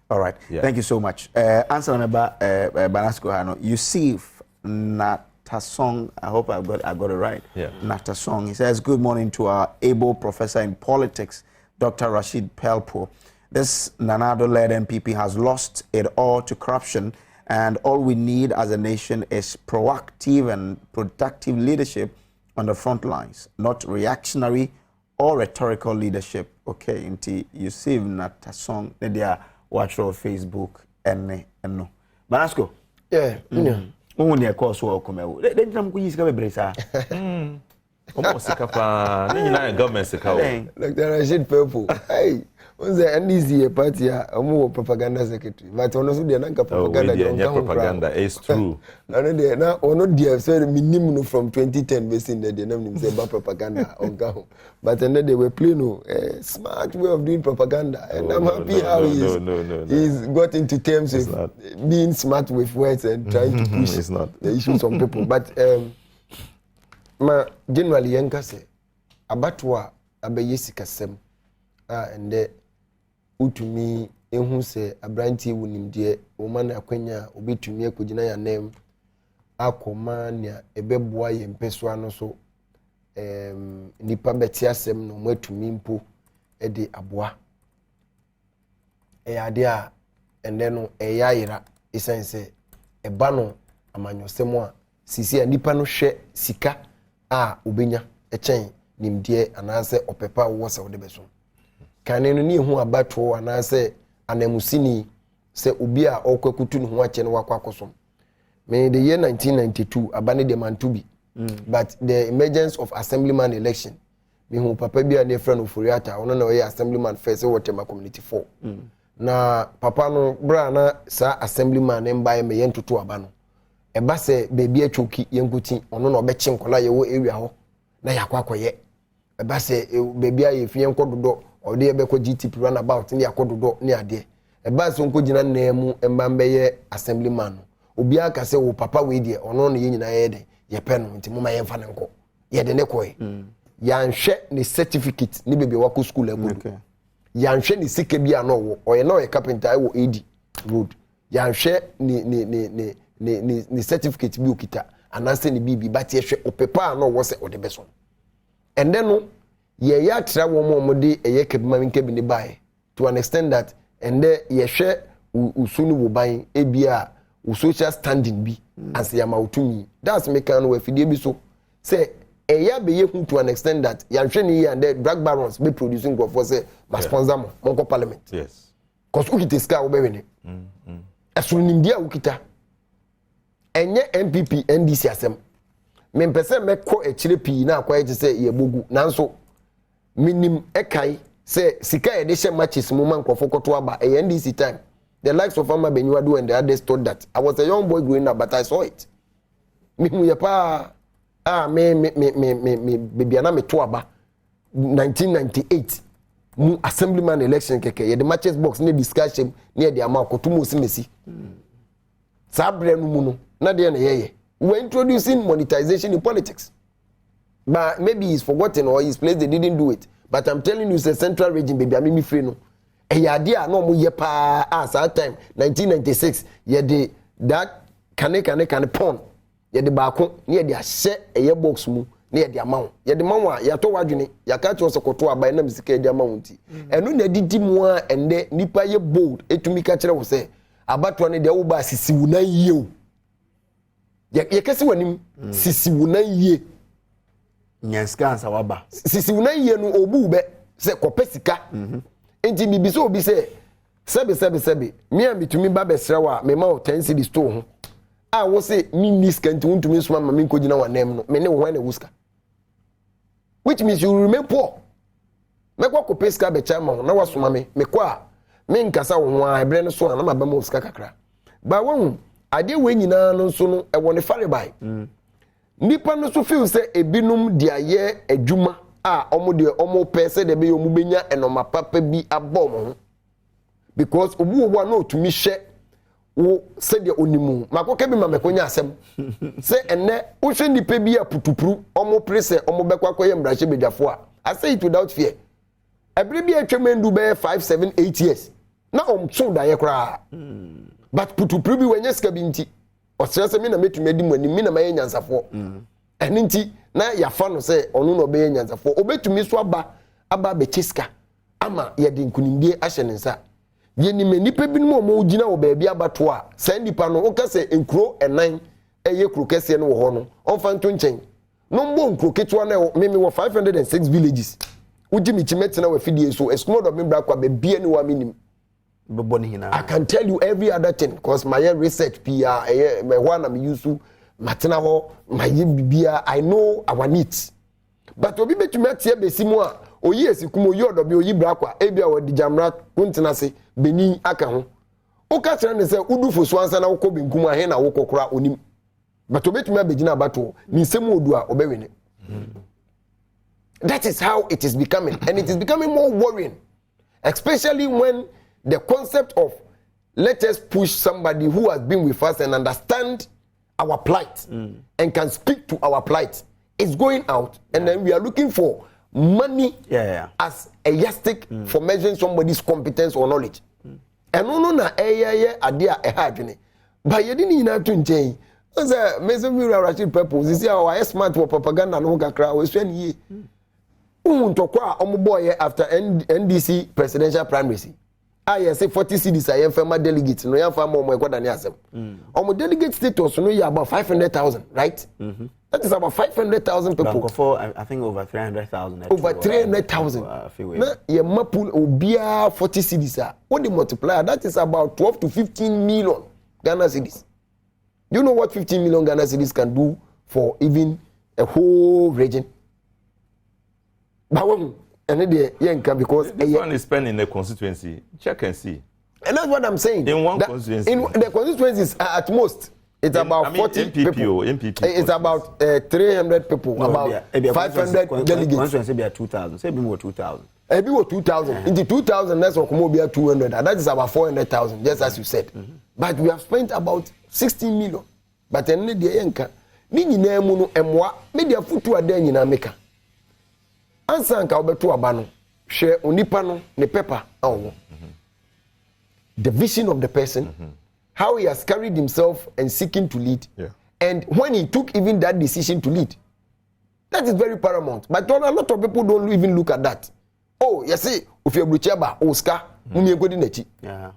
All right. Yeah. Thank you so much. Answer number Banasco Hano. You see Natasong, I hope I got it right. Yeah. Natasong. He says, good morning to our able professor in politics, Dr. Rashid Pelpo. This Nanado-led MPP has lost it all to corruption, and all we need as a nation is proactive and productive leadership on the front lines, not reactionary or rhetorical leadership. Okay, inti you see Natasong, they are watch on Facebook and no. Banasco. Yeah. Only a course will come. They don't go use Gabriela. Almost a couple, government. Dr. Rashid Pelpo. Hey. Once the NDC party are propaganda secretary, but also the Nanka propaganda is true. And they now or not dear said minimum from 2010 based in the name say propaganda on Gaho. But then they were playing smart way of doing propaganda, and I'm happy how he's got into terms with being smart with words and trying to push the issues on people. But generally Yanka say abatwa abeyesi kasem and the utumi ehu se abranti wunimde o man akwanya obetumi akogina ya nem akoma nia ebeboa ye mpeso ano so nipa beti asem no matumi mpo e de aboa ade a ende no eyayira esense eba no amanyosem a sisi a nipa no hwe sika a obenya echen nimde anase opepa wo se wode beso kanenu ni hu abato anase anamusini se obi a okwakutu ne ho ache ne wakwakosom me the year 1992 abane de mantubi but the emergence of assemblyman election me hu papa bia ne friend oforiata ono na we assemblyman first Wotema community 4 na papa no bra na sa assemblyman mbaye me yentoto aba no eba se bebi atwoki yenkuti ono na obechi nkola ye wo area ho na yakwakoye eba se bebi aye fie nkododo ode ebeko GTP runabout ni akododo ni ade eba se nkogina nnamu mbambe assemblyman obi aka se wo papa we die ono na yenyina ye de ye pe no nti moma ye mfa ne nko ye de ne koy ya nhwe ni certificate ni bebi wako school agudu ya nhwe ni sike bia no wo oye na oye carpenter wo AD road ya nhwe ni certificate bi okita anase ni bibi but ye hwe opepa no wo se ode beso and then no ye ya tra wo mo de eye kebima nke bi ne bae to an extent that and there ye hwe usunu wo ban ebia social standing bi as yama utumi that's make an we fidie bi so say eya be ye hu to an extent that ya hwe ni and the drug barons be producing go for say ma sponsor mo monko parliament yes cause ukite ska wo be we ne asunnim dia ukita enye MPP NDC asem me pese me ko echire pi na akwa eje say ye bogu nanso minim ekai say sika e de hye matches mu man krofo koto aba e NDC time the likes of Ama Benyuadu and the others told that I was a young boy growing up but I saw it me hu ye pa me baby ana me to aba 1998 mu assemblyman election keke ye the matches box ne discussion near the amount kotumo simesi sabre no mu no na de na yeye we introducing monetization in politics but maybe he's forgotten or his place they didn't do it but I'm telling you it's a central region baby amimi free no e ya de a no mu ye pa as that time 1996 ye de that kane pon ye de baako ne ye de ahye eye box mu ne ye de amount ye de manwa ya to wadwene ya ka cho sokoto aba na misika de amount enu na didi mu a ende nipa ye bold etumi ka kire wo se abato ne de wo ba sisiwu na yie o ye kesi wanim sisiwu na yie nyanska ansa waba sisiwu na yie no obu be se kopesika enti bibi so obi se sebe me am bitumi ba besra wa me ma o 10 cedi store ho a wo se mi niska nti untumi so ma me nkogina wa nem no me ne wo na wuska which means you remain poor me kwa kopesika be chama na wasoma me kwa me nkasa wo ho a ebre no so na ma ba mo wuska kakra ba won ade we nyina no so no e wo ne fare bai nipa no so feel say ebinum dia ye adwuma a omo pese de be omu benya enoma papa bi abom ho because obu na otumi hye wo se de onimu makoka bi ma mekonya asem se enne wo hwe nipa bi aputupuru omo prese omo bekwakoye mbrahye bedwafo a say it without fear every bi atwemendu be 5 7 8 years na omtso da ye kra but putupuru bi wenye ska bi nti osese mi na metumi adi mani mi na maye nyansafo eni nti na yafa no se onu no be nyansafo obetumi so aba be chiska ama ye de nkunimdie ahye ne nsa ye ni me nipa bi no mo gina wo ba bia abato a sa nipa no o ka se enkuro enan eye kuro kese no wo ho no onfa nto nchen no mbo nkuro ketwa na me wo 506 villages ujimi chimeti na we fidie so eskumo do me bra kwa be bia ni wa minim I can tell you every other thing because my research PR my one I'm used to matena ho my bibia I know our needs but obi betumi atie besimu a oyi esikumo yi odobi oyi brakwa ebia wo dijamra kuntena se beni aka ho o ka kire ne se udu so ansa na wokọ benkum ahe na wokokora onim but obetumi abegina abato ni nsemu odu a obewene that is how it is becoming and it is becoming more worrying especially when the concept of let us push somebody who has been with us and understand our plight and can speak to our plight is going out and then we are looking for money as a yardstick for measuring somebody's competence or knowledge. And no na idea adwene but you didn't need to change. Say me Rashid purpose is our smart for propaganda no kakra we so ani untokwa omoboye after NDC presidential primaries. I say 40 cedis I am former delegates no ya fama omo ekoda ni asem. Omo delegate status no ya about 500,000, right? That is about 500,000 people. For I think over 300,000. Over 300,000. Na ye mapul obia 40 cedis a. What the multiplier that is about 12 to 15 million Ghana cedis. You know what 15 million Ghana cedis can do for even a whole region? But and because this one is spent in the constituency. Check and see. And that's what I'm saying. In one constituency. In the constituencies, at most, it's about 40 MPP, people. MPP. It's about 300 people. No, about 500 delegates. Constituency be 2,000. Say be more 2,000. Maybe more 2,000. Into 2,000, that's what come be 200. And that is about 400,000, just as you said. But we have spent about 16 million. But then the yenka. Nini na emu no emwa. Media futu ade nyina meka. Ansa nka obeto aba no hwe onipa no ne pepper awo the vision of the person how he has carried himself and seeking to lead and when he took even that decision to lead that is very paramount but a lot of people don't even look at that oh you see if you brucheba oscar mumie godi nachi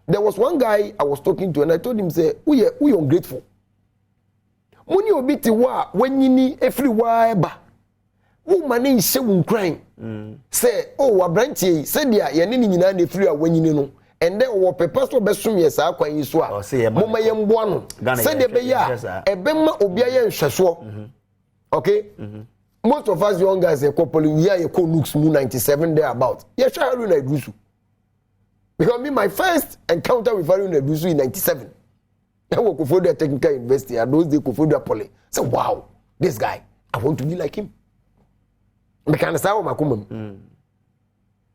there was one guy I was talking to and I told him say we ungrateful muni obiti wa wanyini everywhere ba woman is so crying. Say, oh, abranti, said ya, ya nini nyina ne free a wanyini no. And then wo pepa so besum ye sa akwan yi so a. Moma ye mboa no. Said be ya, ebema obia ye nhweso. Okay? most of us young guys are couple we are looks 97 there about. Yes, I Haruna Idrisu. Because me, my first encounter with Haruna Idrisu in 97. I work for the technical university. I those they for the poly. So wow, this guy, I want to be like him.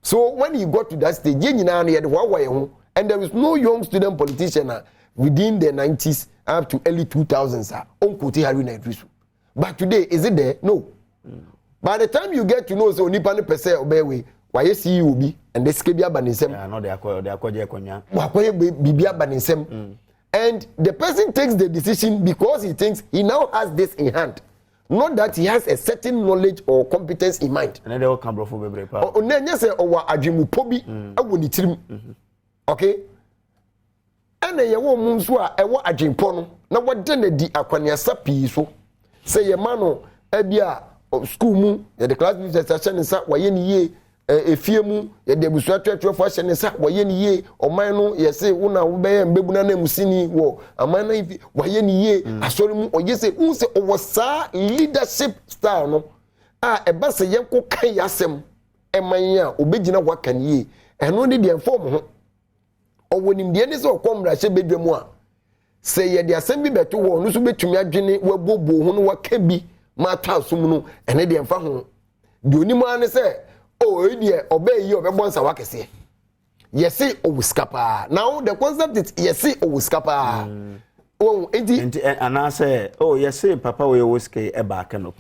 So when he got to that stage, and there is no young student politician within the 90s up to early 2000s. But today, is it there? No. By the time you get to know, so Nipani Pese Obewe, why see you be and the Skibia Banisem? No, they are Konya. Bibia Banisem. And the person takes the decision because he thinks he now has this in hand. Not that he has a certain knowledge or competence in mind. And then they all come from Bebre. Okay? And then you won't move a Jimpono. Now, what did the Aquania Sapi so? Say a mano, Ebia, school moon, the class session is up, Wayeni, a few moon, the Busatra fashion is up, Wayeni, or Mano, yes, say, Una, Ube, and Bebuna Musini, war, a man, Wayeni, a solemn, or yes, who's over sa leadership style, no? Ah, a bassa yanko kayasem, and my obedient what can ye, and only the informer. Or when in the end is all come, I say, bedroom. Say ye the assembly beto wo no so betumi adwene wabobo ho no wakabi ma ta asum no ene de mfa ho de onimu ane say oh e de obey yi obebo nsa wakese yesi owuskapa now the concept is yesi owuskapa oh enti ana say oh yesi papa we woske e ba ke no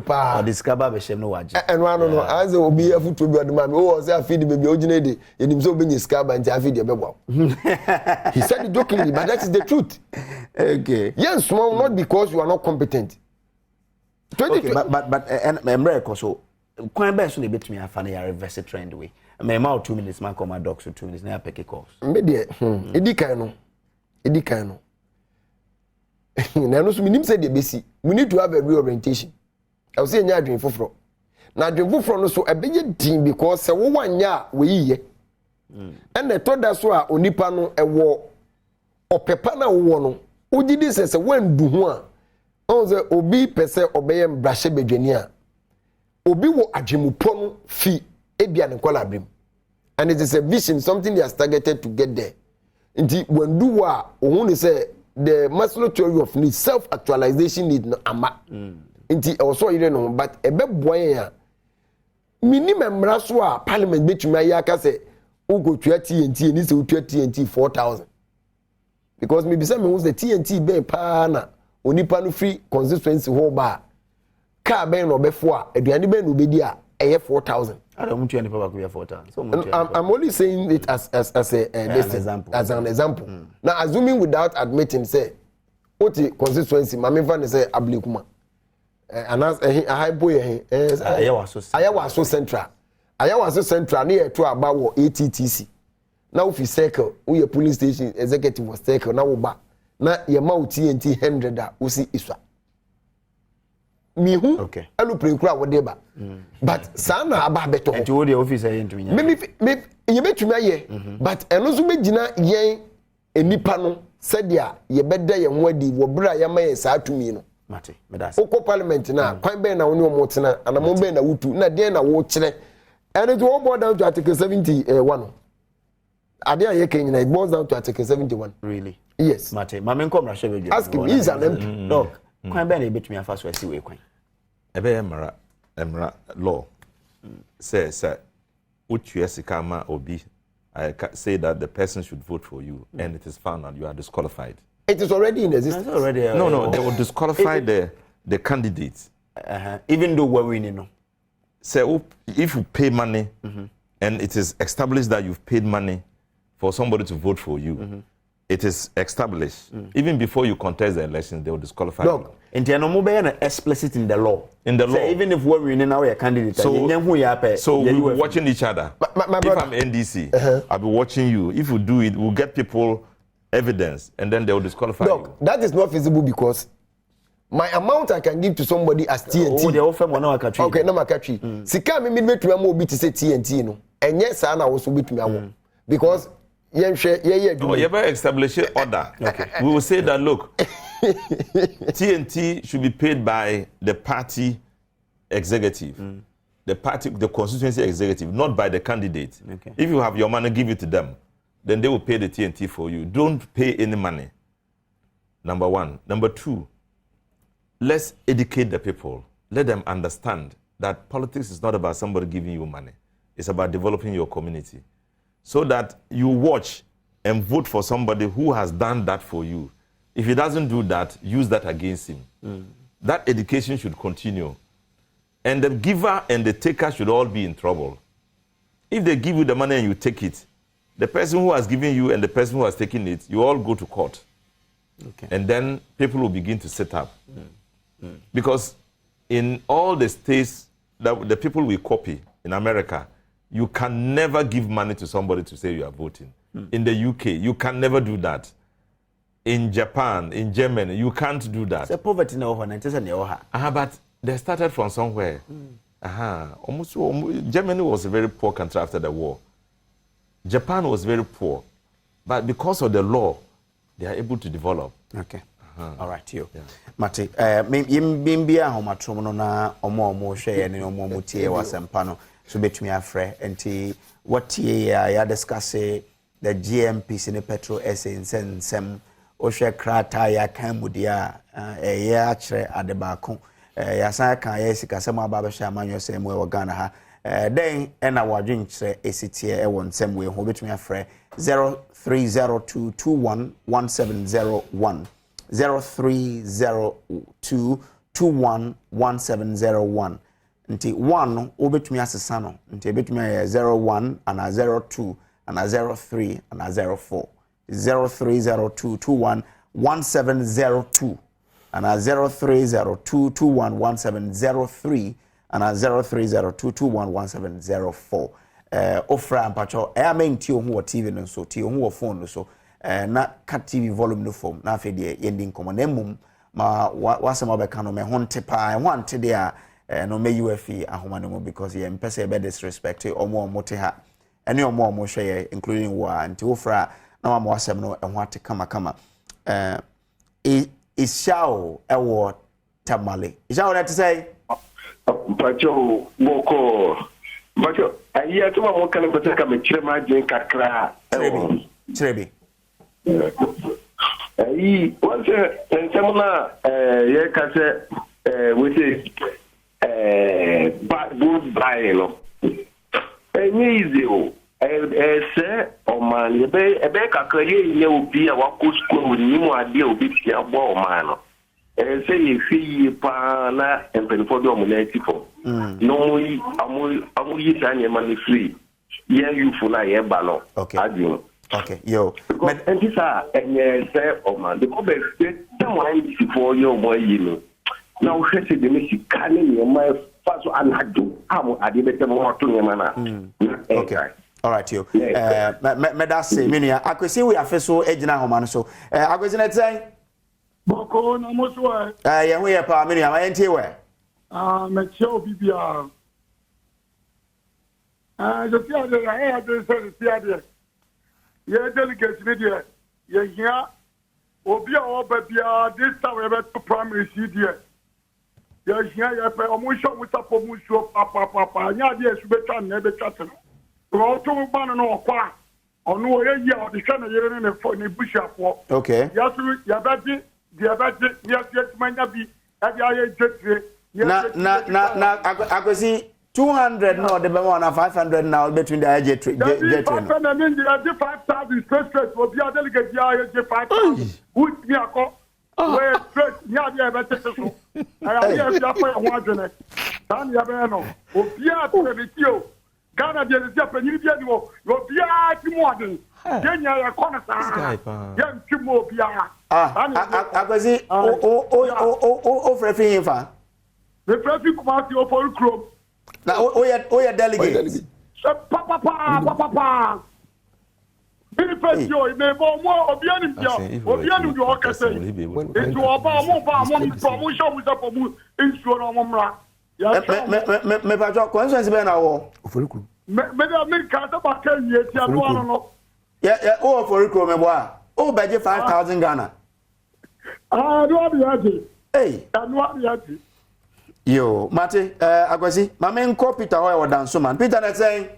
pa o discover be shem no waje eno ano no as obi afuto bi odema me oh say afidi be ojine de enim so be discover nti afidi e bebo he said it jokingly but that is the truth. Okay, yes, small not because you are not competent. Okay, but America so kwan be so na betumi afa na ya reverse trend way me ma 2 minutes man come my docs for 2 minutes na pick calls me de edikan no na no so minim say de besi we need to have a reorientation. I will say nya adwen foforo na adwen foforo no so ebeye din because se wo wanya we yiye and the third that so a onipa no ewo opepa na wo no ugidi se wen du ho a on say obi pese obeye mbrahye bedwani a obi wo adwemupo no fi ebia ne kola brim and it is a vision, something they are targeted to get there. Inti when do wa ohun say the Maslow theory of need, self actualization need no ama inti also you know but ebe boy ya minimum raso a parliament betumi ayaka say ugo TNT ni say TNT 4000 because maybe some who the TNT be pa na onipa no free constituency ho ba car be no befo a aduane be no bedi a eye 4000. I don't want you any papa be 4000. So I'm only saying it as an example. Now assuming without admitting say what the constituency mama fan say ablikuma and as a high boy ayawa so central near to about ATTC. Now if you circle we police station executive was circle now ba na your mouth TNT 100 we see iswa mihu okay alu prenkura wo deba but sana aba beto enti wo the office ayi ntumi nya me ye betumi aye but eno so begina yen enipa no sadia ye beda ye ho adi wo bra ya maye saa tumi no mate medas oko parliament na kwan be na wo ne omo tena anamo be na wutu na den na wo kire and it will boil down to article 71 ade aye kenyina it boils down to article 71 really yes mate mama nkom rashe bedu ask him he's an MP dog kwan be na betumi afa so asi we kwan ebe emra law says utu esikama obi I say that the person should vote for you and it is found and you are disqualified. It is already in existence. It's already no they will disqualify the candidates even though we're winning no. So if you pay money and it is established that you've paid money for somebody to vote for you, it is established. Even before you contest the election, they will disqualify you. And they are no explicit in the law. In the law. Even if we're winning now, a candidate. So we're watching each other. If I'm NDC, I'll be watching you. If you do it, we'll get people evidence and then they will disqualify you. That is not feasible because my amount I can give to somebody as TNT. Oh, they offer one now country. Okay, no country. Sika me between mo bi to say TNT no. Enye sa na wo so between awo. Because you better establish order. Okay. We will say that look, TNT should be paid by the party executive. The party, the constituency executive, not by the candidate. Okay. If you have your money, give it to them. Then they will pay the TNT for you. Don't pay any money. Number one. Number two, let's educate the people. Let them understand that politics is not about somebody giving you money. It's about developing your community. So that you watch and vote for somebody who has done that for you. If he doesn't do that, use that against him. That education should continue. And the giver and the taker should all be in trouble. If they give you the money and you take it, the person who has given you and the person who has taken it, you all go to court. Okay. And then people will begin to set up. Because in all the states that the people will copy in America, you can never give money to somebody to say you are voting. In the UK, you can never do that. In Japan, in Germany, you can't do that. The poverty no one, it isn't your But they started from somewhere. Germany was a very poor country after the war. Japan was very poor. But because of the law, they are able to develop. Okay. All right, you. Mate, Bimbia Homatromo na omo share and omo tie was empano. So between a friend and what ya discuss the GNPC-Petrosa in sem Oshe krata ya kamudia ya chre adebako ya sa kan ya sika sema baba sha manyo sem we Ghana ha den na wadwen chre esitie e won sem we ho betumi afre 0302211701 0302211701 nti 1 obetumi asesa no nti betumi 01 and 02 and 03 and 04 0302211702 and 0302211703 and 0302211704 ofra ampacho e main ti ohun TV no so ti ohun phone no so na ka TV volume no form na afi de ending komo na mum ma wasema be kanu me honte pa wante de a no me UFE ahoma no because ye mpese be disrespect omo te ha ene omo hwe including wa nti ofra na wa wasem no ehwo ate kama ishao ewo tamale ishao that say Pacho boko Pacho ayi atuma mo kana bataka me kirema je kakra Trebi ayi wase ensemna ye kase we say good buy no easy o say o man ebe kakra ye obi a wako school ni mu ade obi ti agbo o man no say ye fi pa na empenfo do mo na tifo no amu yi tanye man free ye you for na ye ba no adin okay yo and this are say o man the go be say someone before you mo yi no na o hwese de me sika ne me ma fa so anado am ade bete mo to ne mana okay all right yo me that say me nua akwesi we afeso agina homa no so akwesi na tsan boko na mo so ye ho ye pa me nua ma yentie we me che obibia je ti ade ya de se ti ade ye delegate ni de ye hia obi a oba bia this time we be to primary cd ye hia ye pe omo show we tap omo show papa nya de esu betwa na be twate no ro to gba no kwa onu ye yi a de hwe na yere ne fo ne bushiafo okay ya tu ya beti ya tumanya bi ya bi aye jetre na akwesi 200 no de be na 500 now between the jetre no 5,000 straight obi a delegate ya aye 5,000 with me akọ we straight nya bi e beti so aya bi e fi afa ho adwene dan ya be no obi a to be tio Ghana de se apanyiri bia ni wo obi a ti mo aden yenya ya kona sa yen ti mo obi a akwesi o frefi infa the frefi kuma ti o for chrome na o ya delegate papa bini pesi o me mo obi ani bia obi ani do o kase etu oba mo show mu za pomu insuo no mo mra me pa jo consensus be na wo Oforiku me ka ta ba ka yi ti anu anu no o oforiku me bo a o beje 5,000 Ghana do abi aje hey anu abi aje Yo, Mate, Agwasi, my main call Peter Hoy dance man. Peter, that's saying.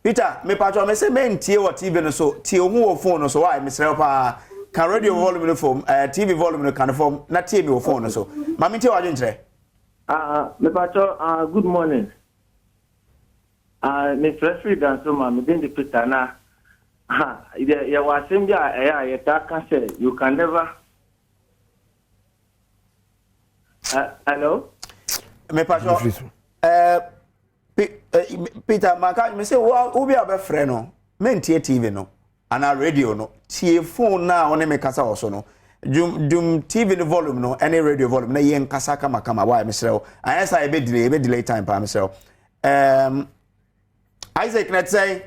Peter, me patro, me say men tie what TV no so, tie who phone no so why Mr. Pa can radio volume no phone, TV volume no can form, not tie me phone no so. Mami tie what you me patro, good morning. Me free dance man, me didn't Peter na. You was saying yeah, you can never. Hello? Me patro. Peter, Maka, me say, who be a friend no? Men tie TV no, and a radio no, tie phone na one me kasa also no. Dum TV no volume no, any radio volume na yen kasa kama why Mr. I yes I be delay time pa Mr. Isaac let's say.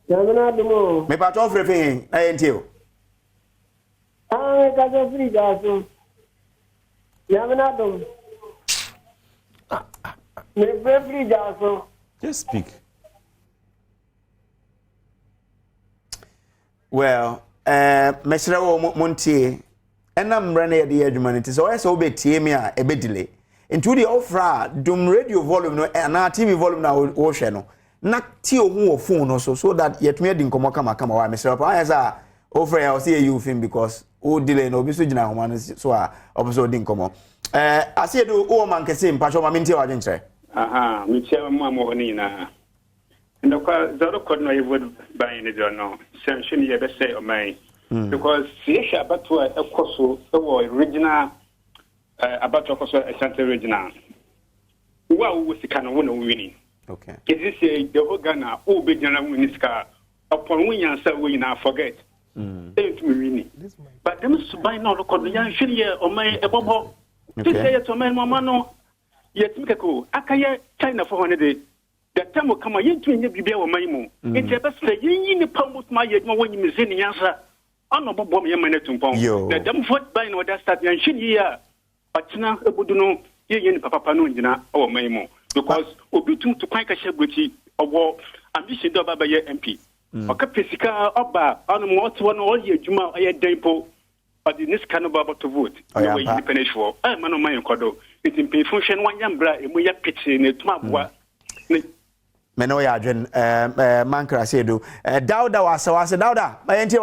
Me pa to free thing na yen tie o. Kasa free gaso. Yamana dum. Just speak. Well, Mr. Monty, and I'm running the humanity, so I saw be TMA a bit delay. Into the offer, doom radio volume no, and our TV volume now, ocean. Not till who phone also, so that yet made in Komaka, Mr. I as a offer, I'll see you film because all delay no business now, one is so episode didn't come on. I see do all man can say, Pacho, I mean, I didn't say. Aha, me tell mama na. And the zero could not even buy any journal. Sanction you ever say of mine. Because see about to a coso original about to coso a Santa original. Well, was the kind of one winning. Okay. Is this the whole Ghana, all big general winning car upon winning and so we now forget. Thank me winning. But them to buy now look on the young shitty or my a bobo. To say it to my mamma. Yet, Mikako, Akaya, China for 100 days. That time will come a yen to be our Maimo. It's a best say, you in the pound with my yet when you miss any answer. Honorable bomb your minute to pound. The dumb foot by no that start and shit here. But now, I would know, yen Papa Nunjina or Maimo. Because Obitum to quite a shabuchi or war, ambition to Baba MP. Or Capisca, Oba, on what one all year, Juma, a depo. But in this kind of about to vote, no way you finish for. I'm on my codo. It's in pay function one young bra, and we are pitching it. Menoya, Mankra said, Dauda was Dauda, my auntie.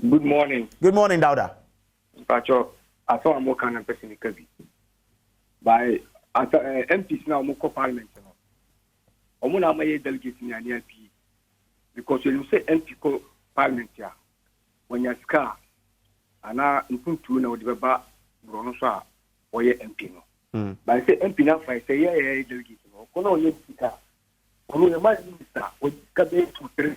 Good morning. Good morning, Dauda. Pacho, I saw a more kind of person in Kirby. By MPs now, more parliament. Omuna may delegate in an MP. Because when you say MP parliament, when you're scar, and I improve to know the Baba Bronosa. Or MP no. But I say MP now I say yeah delegate no. Kono ye sika. Kono ye ma minister o kabe to three.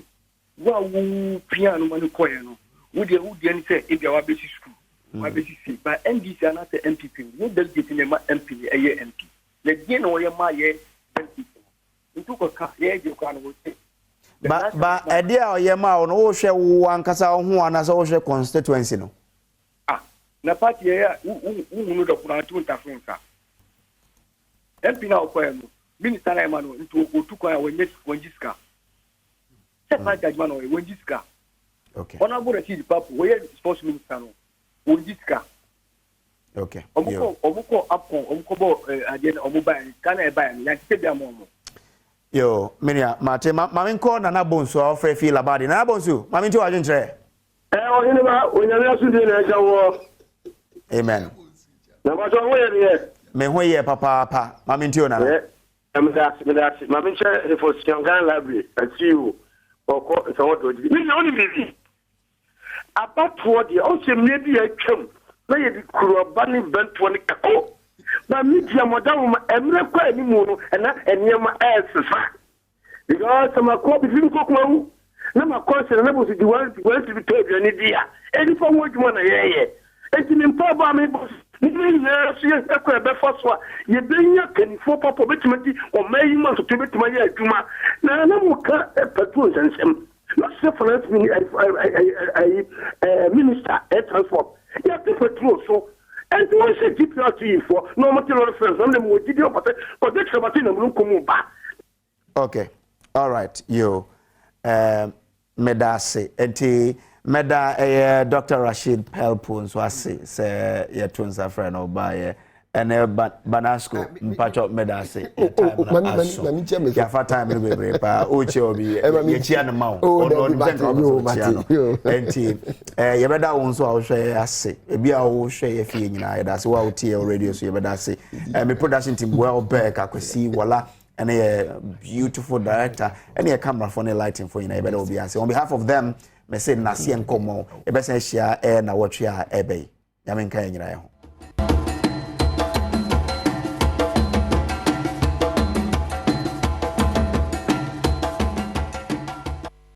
Wa wu piano manu koye no. Wo de ni say e bia wa be school. Wa be si but NDC na say MP no delegate ne ma MP e MP. Le die no ye ma ye MP. Ntu ko ka ye je ko anu say. Ba e dia o ye ma o no wo hwe wo ankasa ho ana so wo hwe constituency no. Na party ya unu do kuna tu ntafunka MP na okoye no minister na emano ntu otuko ya wenjiska se pa judgment no wenjiska okay honorable chief papu we sports minister no wenjiska okay omuko apon omuko bo adien omubai kana e bai ya tebe amomo yo menia mate mami nko na bonso ofre feel about na bonso mami nti wajun tre oyini ba onyame asudi na jawo. Amen. Na ba jo we ye. Me ho ye papa mami nti ona. Me that mami che for Shangan library achiu oko so what do you only busy about what the also maybe a chum na ye kuro bani bento ni kako na media modam emre kwa ni mu no na enema elsefa because some ko bi fin ko ko na ma ko se na bo si diwan to be told you ni dia any for what you want ye enti me mpa ba me boss ni na so ye ko be foswa ye benya kanifo papa betimati o mayi man to betima ye adwuma na mu ka petrol nsem na se finance minister transport ya petrol so and we say GPRT for no material reference on them with video but that sabatina mu komu ba. Okay, all right, yo medase enti meda Dr. Rashid Pelpo so ase se ye tunza friend obaye ene Banasco mpacho meda se time ya fa time no bebre pa oche obi ye chia na ma ono enti ye beda won so a wo hwe ase ebi a wo hwe ye fie nyina ye da se wa wo tie radio so ye beda se me production team well back akwesi wala and a beautiful director and a camera for the lighting for you na ye beda obi ase on behalf of them me say na se enkomo e be se hia Nnawotwi Yi ebe ya me nkan nyina ye ho